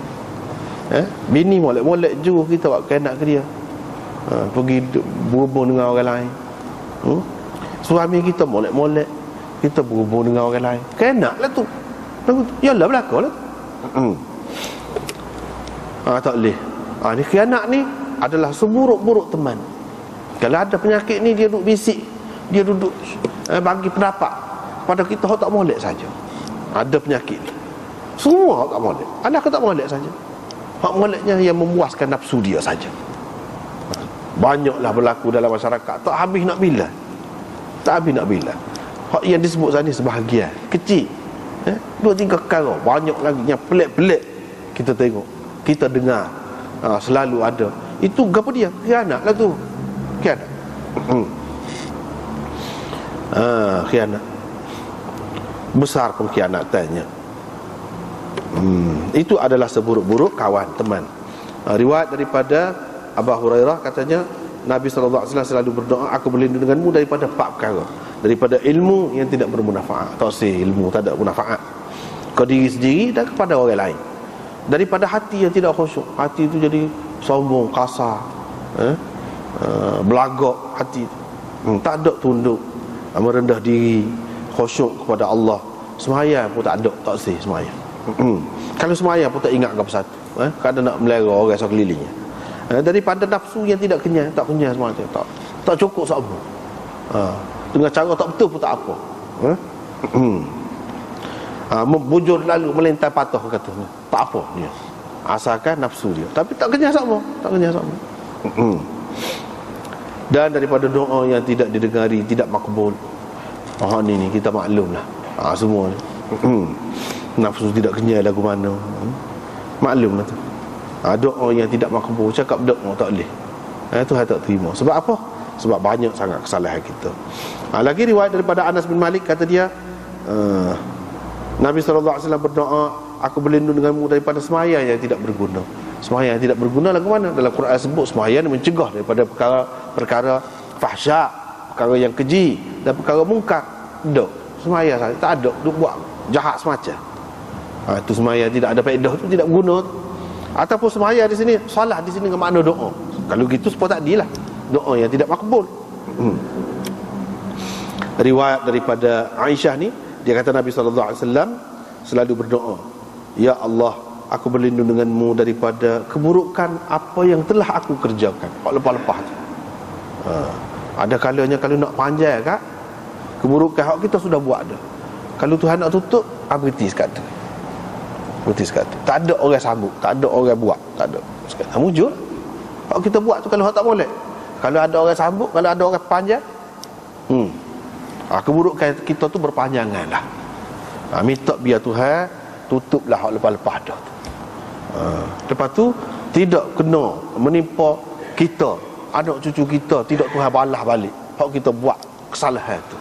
Bini molek-molek juga kita buat khianat ke dia. Pergi berhubung dengan orang lain. Suami kita molek-molek, kita berhubung dengan orang lain. Khianat lah tu. Yalah berlaku lah tu. Tak boleh. Ni khianat ni adalah seburuk-buruk teman. Kalau ada penyakit ni, dia duduk bisik, dia duduk bagi pendapat pada kita, tak molek saja. Ada penyakit ni, semua tak molek. Anak tak molek saja. Hak moleknya yang memuaskan nafsu dia saja. Banyaklah berlaku dalam masyarakat, tak habis nak bila. Tak habis nak bila. Hak yang disebut tadi sebahagian kecil, 2-3 perkara, banyak lagi yang pelik-pelik kita tengok, kita dengar, selalu ada. Itu apa dia? Khianat lah tu. Khianat. Khianat. Besar pengkhianatannya. Itu adalah seburuk-buruk kawan, teman. Riwayat daripada Abu Hurairah katanya Nabi SAW selalu berdoa, aku berlindung denganmu daripada 4 perkara. Daripada ilmu yang tidak bermanfaat, ilmu tak ada manfaat ke diri sendiri dan kepada orang lain. Daripada hati yang tidak khusyuk, hati itu jadi sombong, kasar, belagak hati, tak ada tunduk, merendah diri, khusyuk kepada Allah. Semayang pun tak ada, tak sih semayang. Kalau semayang pun tak ingat apa satu, kadang nak melera orang sekelilingnya. Daripada nafsu yang tidak kenyang, tak kenyang semayang, tak cukup sama. Dengan cara tak betul pun tak apa. Membujur lalu melentar patah katanya, tak apa dia, asalkan nafsu dia, tapi tak kenyang sama, tak kenyang sama. Dan daripada doa yang tidak didengari, tidak makbul. Ni kita maklumlah. Semua ni. Nafsu tidak kenyang lagu mana, maklumlah tu. Doa yang tidak makbul, cakap doa tak boleh. Tuhan tak terima. Sebab apa? Sebab banyak sangat kesalahan kita. Lagi riwayat daripada Anas bin Malik, kata dia, Nabi SAW berdoa, aku berlindung denganmu daripada sembahyang yang tidak berguna. Sembahyang yang tidak berguna lagu mana? Dalam Quran sebut sembahyang mencegah daripada perkara fahsya, perkara yang keji dan perkara mungkar. Dok, sembahyang saja tak ada, duk buat jahat semacam. Itu sembahyang tidak ada faedah, tu tidak guna tu. Ataupun sembahyang di sini, solat di sini dengan makna doa. Kalau gitu seperti tadilah, doa yang tidak makbul. Riwayat daripada Aisyah ni, dia kata Nabi SAW selalu berdoa, ya Allah, aku berlindung denganmu daripada keburukan apa yang telah aku kerjakan. Lepas-lepas tu ada kalanya kalau nak panjang kak, keburukan hak kita sudah buat dah. Kalau Tuhan nak tutup, berhenti sekata. Berhenti sekata. Tak ada orang sambut, tak ada orang buat, tak ada. Mujur. Hak kita buat tu kalau hak tak boleh. Kalau ada orang sambut, kalau ada orang panjang, keburukan kita tu berpanjangan lah. Minta biar Tuhan tutuplah hak lepas-lepas dah tu. Lepas tu tidak kena menimpa kita, anak cucu kita, tidak Tuhan balas balik hak kita buat kesalahan tu.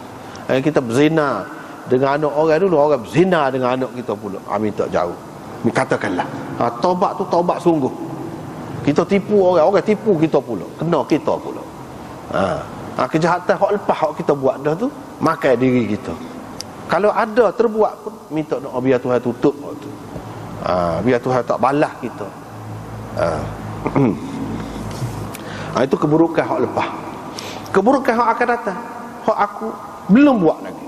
Kita berzina dengan anak orang dulu, orang berzina dengan anak kita pula, minta jauh. Katakanlah taubat tu taubat sungguh. Kita tipu orang, orang tipu kita pula, kena kita pula. Kejahatan hak lepas hak kita buat dah tu makan diri kita. Kalau ada terbuat pun minta doa biar Tuhan tutup hak tu. Biar Tuhan tak balas kita. Itu keburukan hak lepas. Keburukan hak akan datang, hak aku belum buat lagi.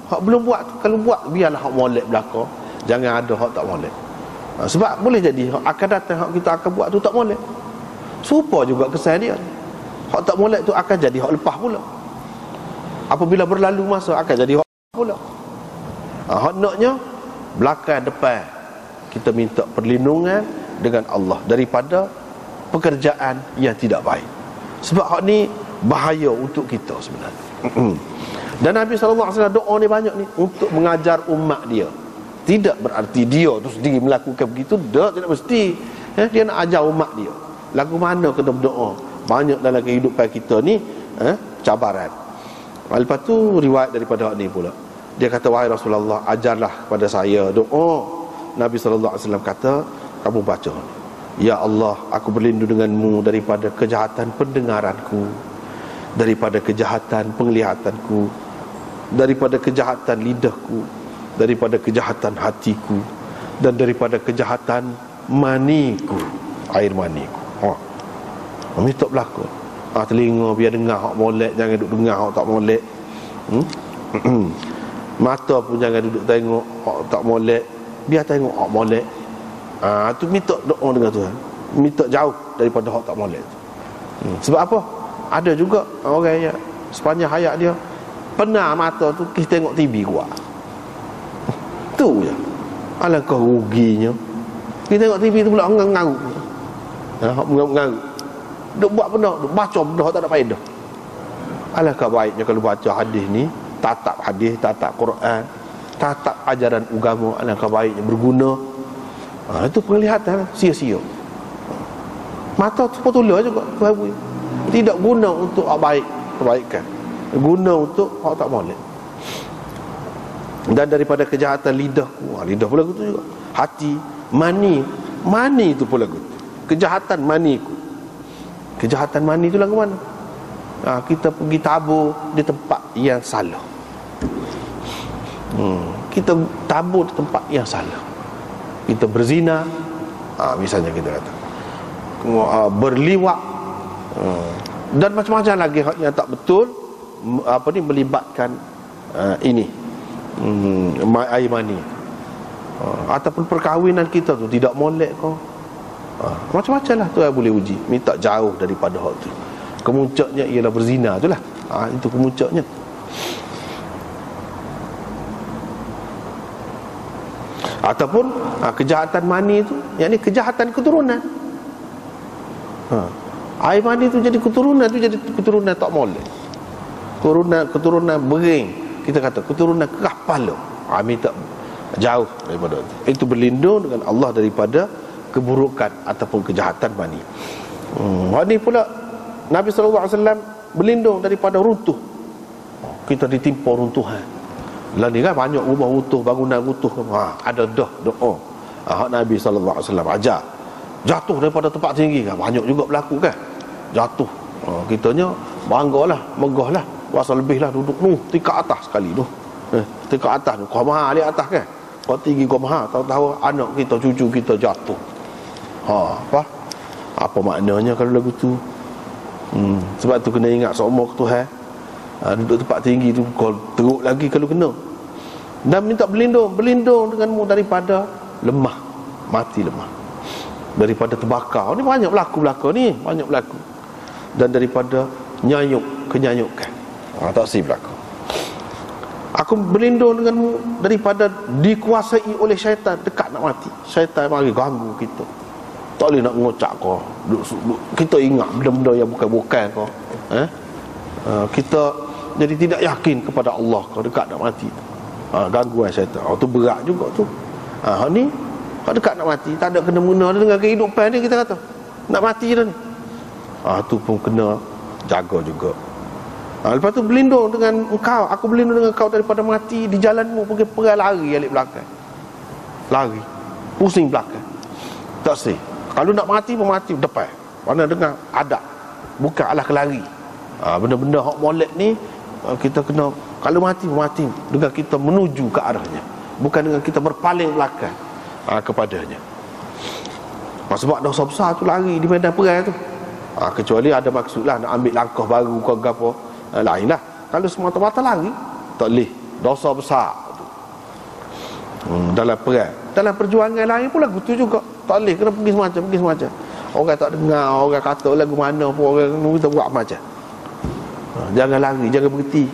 Hak belum buat tu, kalau buat biarlah hak molek belaka. Jangan ada hak tak molek. Sebab boleh jadi hak akan datang, hak kita akan buat tu tak molek. Serupa juga kesan dia. Hak tak molek tu akan jadi hak lepas pula. Apabila berlalu masa akan jadi hak pula. Hak naknya belakang depan kita minta perlindungan dengan Allah daripada pekerjaan yang tidak baik. Sebab hak ni bahaya untuk kita sebenarnya. Dan Nabi SAW doa ni banyak ni untuk mengajar umat dia. Tidak berarti dia tu sendiri melakukan begitu, tidak mesti. Dia nak ajar umat dia lagu mana kena berdoa. Banyak dalam kehidupan kita ni cabaran. Lepas tu riwayat daripada hak ni pula, dia kata, wahai Rasulullah, ajarlah kepada saya doa. Nabi SAW kata, kamu baca, ya Allah, aku berlindung denganmu daripada kejahatan pendengaranku, daripada kejahatan penglihatanku, daripada kejahatan lidahku, daripada kejahatan hatiku, dan daripada kejahatan maniku, air maniku. Minta berlaku. Telinga biar dengar hak molek, jangan duduk dengar hak tak molek. Mata pun jangan duduk tengok hak tak molek, biar tengok hak molek. Tu minta doa dengan Tuhan, minta jauh daripada hak tak molek. Sebab apa? Ada juga orang yang sepanjang hayat dia pernah mata tu kita tengok TV kuat. Tu je. Alangkah ruginya. Kita tengok TV tu pula ngarut. Ngarut. Duk buat benda, duk baca benda tak ada faedah. Alangkah baiknya kalau baca hadis ni, tatap hadis, tatap Quran, tatap ajaran agama, alangkah baiknya berguna. Itu penglihatan sia-sia. Mata tu potula juga, tidak guna untuk baik, kebaikan. Guna untuk hak tak molek. Dan daripada kejahatan lidahku, lidah pula gitu juga. Hati, mani itu pula gitu. Kejahatan maniku. Kejahatan mani itu lagu mana? Kita pergi tabur di tempat yang salah. Kita tabur di tempat yang salah. Kita berzina, misalnya kita kata, berliwat, dan macam-macam lagi yang tak betul, melibatkan ini, air mani. Ataupun perkahwinan kita tu tidak molek kau. Macam-macam lah tu yang boleh uji. Minta jauh daripada hak tu. Kemuncaknya ialah berzina tu lah. Itu kemuncaknya. Ataupun kejahatan mani tu, yang ni kejahatan keturunan. Air mani tu jadi keturunan, tu jadi keturunan tak molek. Keturunan bering, kita kata keturunan kerah kepala. Minta jauh daripada itu. Itu berlindung dengan Allah daripada keburukan ataupun kejahatan mani. Ini pula Nabi SAW berlindung daripada runtuh. Kita ditimpa runtuhan. Lah ni kan banyak rumah runtuh, bangunan runtuh, ada dah doa. Nabi sallallahu alaihi wasallam ajar. Jatuh daripada tempat tinggi kan banyak juga berlaku kan. Jatuh. Kitanya banggalah, megahlah. Kuasa lebih lah duduk tingkat atas sekali tu. Tingkat atas tu, kau mahal di atas kan. Kau tinggi kau mahal, tahu-tahu anak kita, cucu kita jatuh. Apa maknanya kalau lagu tu? Sebab tu kena ingat seumur Tuhan. Duduk tempat tinggi tu kau teruk lagi kalau kena. Dan minta berlindung denganmu daripada lemah, mati lemah. Daripada terbakar. Ni banyak berlaku ni, banyak berlaku. Dan daripada kenyanyukan. Tak sih berlaku. Aku berlindung denganmu daripada dikuasai oleh syaitan, dekat nak mati. Syaitan mari ganggu kita. Tak boleh nak ngocak kau. Kita ingat benda-benda yang bukan-bukan kau. Kita jadi tidak yakin kepada Allah kau dekat nak mati. Gangguan syaitan. Tu berat juga tu. Ni kau dekat nak mati, tak ada kena-mena dengan kehidupan ni, kita kata nak mati dah ni. Tu pun kena jaga juga. Lepas tu berlindung dengan engkau, aku berlindung dengan engkau daripada mati di jalanmu, pergi lari alik belakang. Lari, pusing belakang. Tak sih. Kalau nak mati pun mati depan. Mana dengar adab. Bukan alah kelari. Benda-benda hak molek ni kita kena, kalau mati pun mati dengan kita menuju ke arahnya, bukan dengan kita berpaling belakang kepadanya. Sebab dosa besar tu lari di medan perang tu. Kecuali ada maksudlah nak ambil langkah baru ke apa, lain lah. Kalau semata-mata lari, tak boleh. Dosa besar tu. Dalam perang, dalam perjuangan lain pun lagu tu juga. Tak boleh, kena pergi semacam. Orang tak dengar, orang kata lagu mana pun, orang kita buat macam. Jangan lari, jangan berhenti.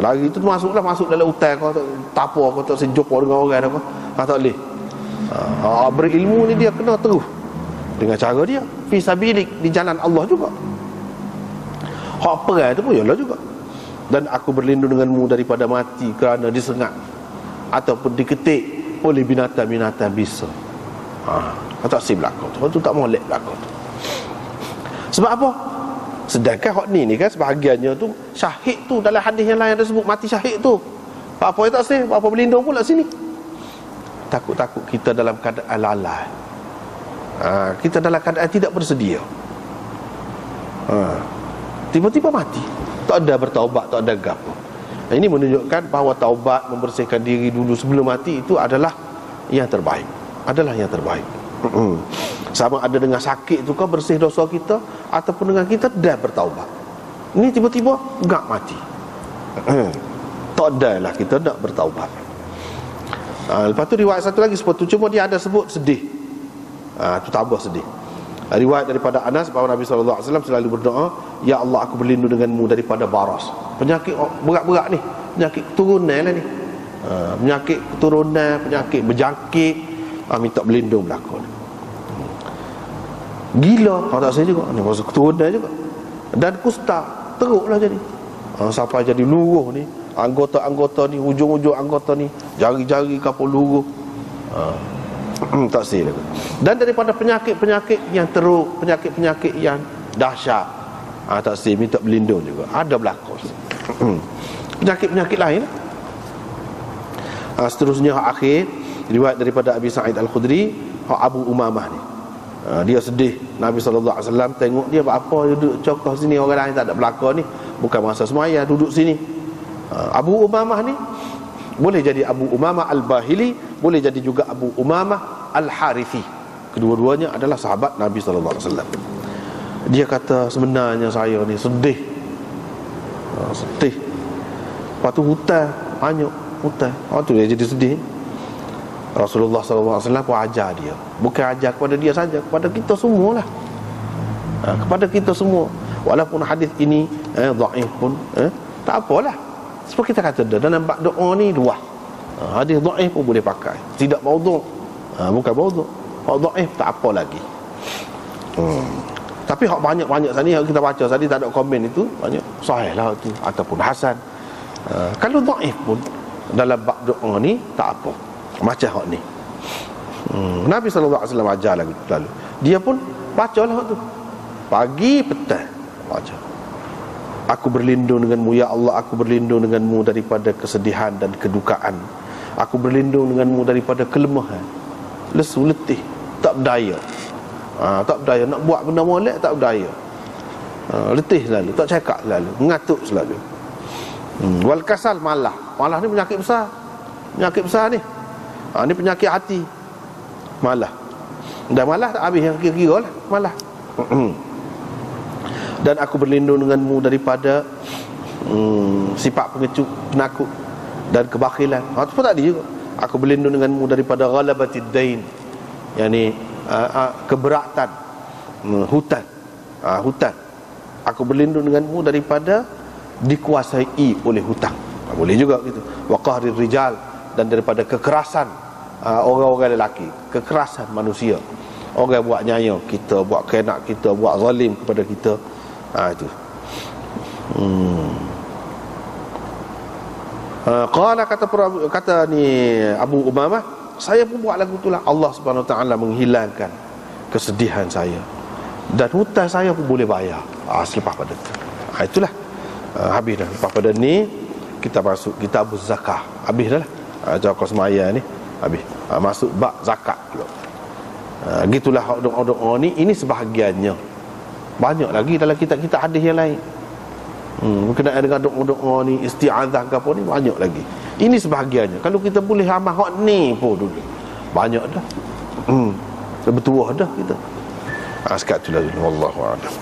Lari tu masuk dalam hutan kau, tapau kau, tak sejuk dengan orang apa. Tak boleh. Berilmu ni dia kena terus dengan cara dia fi sabilik, di jalan Allah juga. Hak perang tu pun yalah juga. Dan aku berlindung denganmu daripada mati kerana disengat ataupun diketik oleh binatang-binatang bisa. Tak sih belakang tu tak molek belakang tu. Sebab apa? Sedangkan hak ni kan sebahagiannya tu syahid tu, dalam hadis yang lain ada sebut mati syahid tu. Apa yang tak sih? Apa berlindung pula sini? Takut-takut kita dalam keadaan lalai. Kita dalam keadaan tidak bersedia. Tiba-tiba mati, tak ada bertaubat, tak ada gapo. Ini menunjukkan bahawa taubat, membersihkan diri dulu sebelum mati itu adalah yang terbaik. Sama ada dengan sakit tu kau bersih dosa kita, ataupun dengan kita dah bertaubat. Ini tiba-tiba enggak mati. Tak ada lah kita nak bertaubat. Lepas tu riwayat satu lagi sebut tu, cuma dia ada sebut sedih. Tu tambah sedih. Riwayat daripada Anas bahawa Nabi SAW selalu berdoa, ya Allah, aku berlindung denganmu daripada baras. Penyakit berat-berat ni, penyakit keturunan lah ni. Penyakit keturunan, penyakit berjangkit, minta berlindung belakang. Gila, tak saya juga ni, pasal keturunan juga. Dan kusta, teruklah jadi. Sampai jadi luruh ni, anggota-anggota ni, hujung-hujung anggota ni, jari-jari kapal luruh. Tak sih lagi. Dan daripada penyakit-penyakit yang teruk, penyakit-penyakit yang dahsyat, tak sih minta berlindung juga. Ada belakang. Penyakit-penyakit lain. Seterusnya akhir riwayat daripada Abi Sa'id Al-Khudri, Abu Umamah ni. Dia sedih. Nabi SAW tengok dia buat apa, duduk cokoh sini, orang lain tak ada belakang ni, bukan masa semaya, duduk sini. Abu Umamah ni boleh jadi Abu Umamah Al-Bahili, boleh jadi juga Abu Umamah Al-Harithi. Kedua-duanya adalah sahabat Nabi SAW. Dia kata, sebenarnya saya ni sedih. Lepas tu hutang, banyak hutang. Tu dia jadi sedih. Rasulullah SAW pun ajar dia. Bukan ajar kepada dia saja, kepada kita semualah. Kepada kita semua. Walaupun hadis ini dhaif pun tak apalah. Sebab kita kata dalam bab doa ni dua. Hadis dhaif pun boleh pakai. Tidak maudhu'. Bukan maudhu'. Hak dhaif tak apa lagi. Tapi hak banyak-banyak tadi yang kita baca tadi tak ada komen itu, banyak sahih lah tu ataupun hasan. Kalau dhaif pun dalam bab doa ni tak apa. Macam hak ni. Nabi SAW ajar lagi lalu. Dia pun bacalah hak tu. Pagi petang baca. Aku berlindung denganmu ya Allah, aku berlindung denganmu daripada kesedihan dan kedukaan. Aku berlindung denganmu daripada kelemahan, lesu, letih, tak berdaya. Tak berdaya, nak buat benda molek tak berdaya. Letih selalu, tak cakap selalu, mengatuk selalu. Wal kasal, malah. Malah ni penyakit besar. Penyakit besar ni. Ni penyakit hati. Malah. Dan malah tak habis yang kira-kira lah. Malah. Dan aku berlindung denganmu daripada sifat pengecut, penakut dan kebakhilan. Itu pun tadi juga. Aku berlindung denganmu daripada ghalabatid dain, yakni keberatan hutang. Hutang. Aku berlindung denganmu daripada dikuasai oleh hutang. Boleh juga gitu. Wa qahrir rijal, dan daripada kekerasan orang-orang lelaki, kekerasan manusia. Orang buat nyaya kita, buat kenak kita, buat zalim kepada kita. Itu. Qala, kata ni Abu Umamah, saya pun buat lagu itulah. Allah Subhanahu Wa Taala menghilangkan kesedihan saya, dan hutang saya pun boleh bayar selepas pada itu. Itulah. Habis dah. Lepas pada ni kita masuk kitab zakah. Habis dah lah. Zakah semaya ni habis. Masuk bab zakat pula. Gitulah doa-doa ni. Ini sebahagiannya. Banyak lagi dalam kitab-kitab hadis yang lain. Berkenaan dengan doa-doa ni, isti'adzah ke apa ni, banyak lagi. Ini sebahagiannya. Kalau kita boleh amal hak ni pun dulu, banyak dah. Bertuah dah kita. Sekat tu lah dulu. Wallahu a'lam.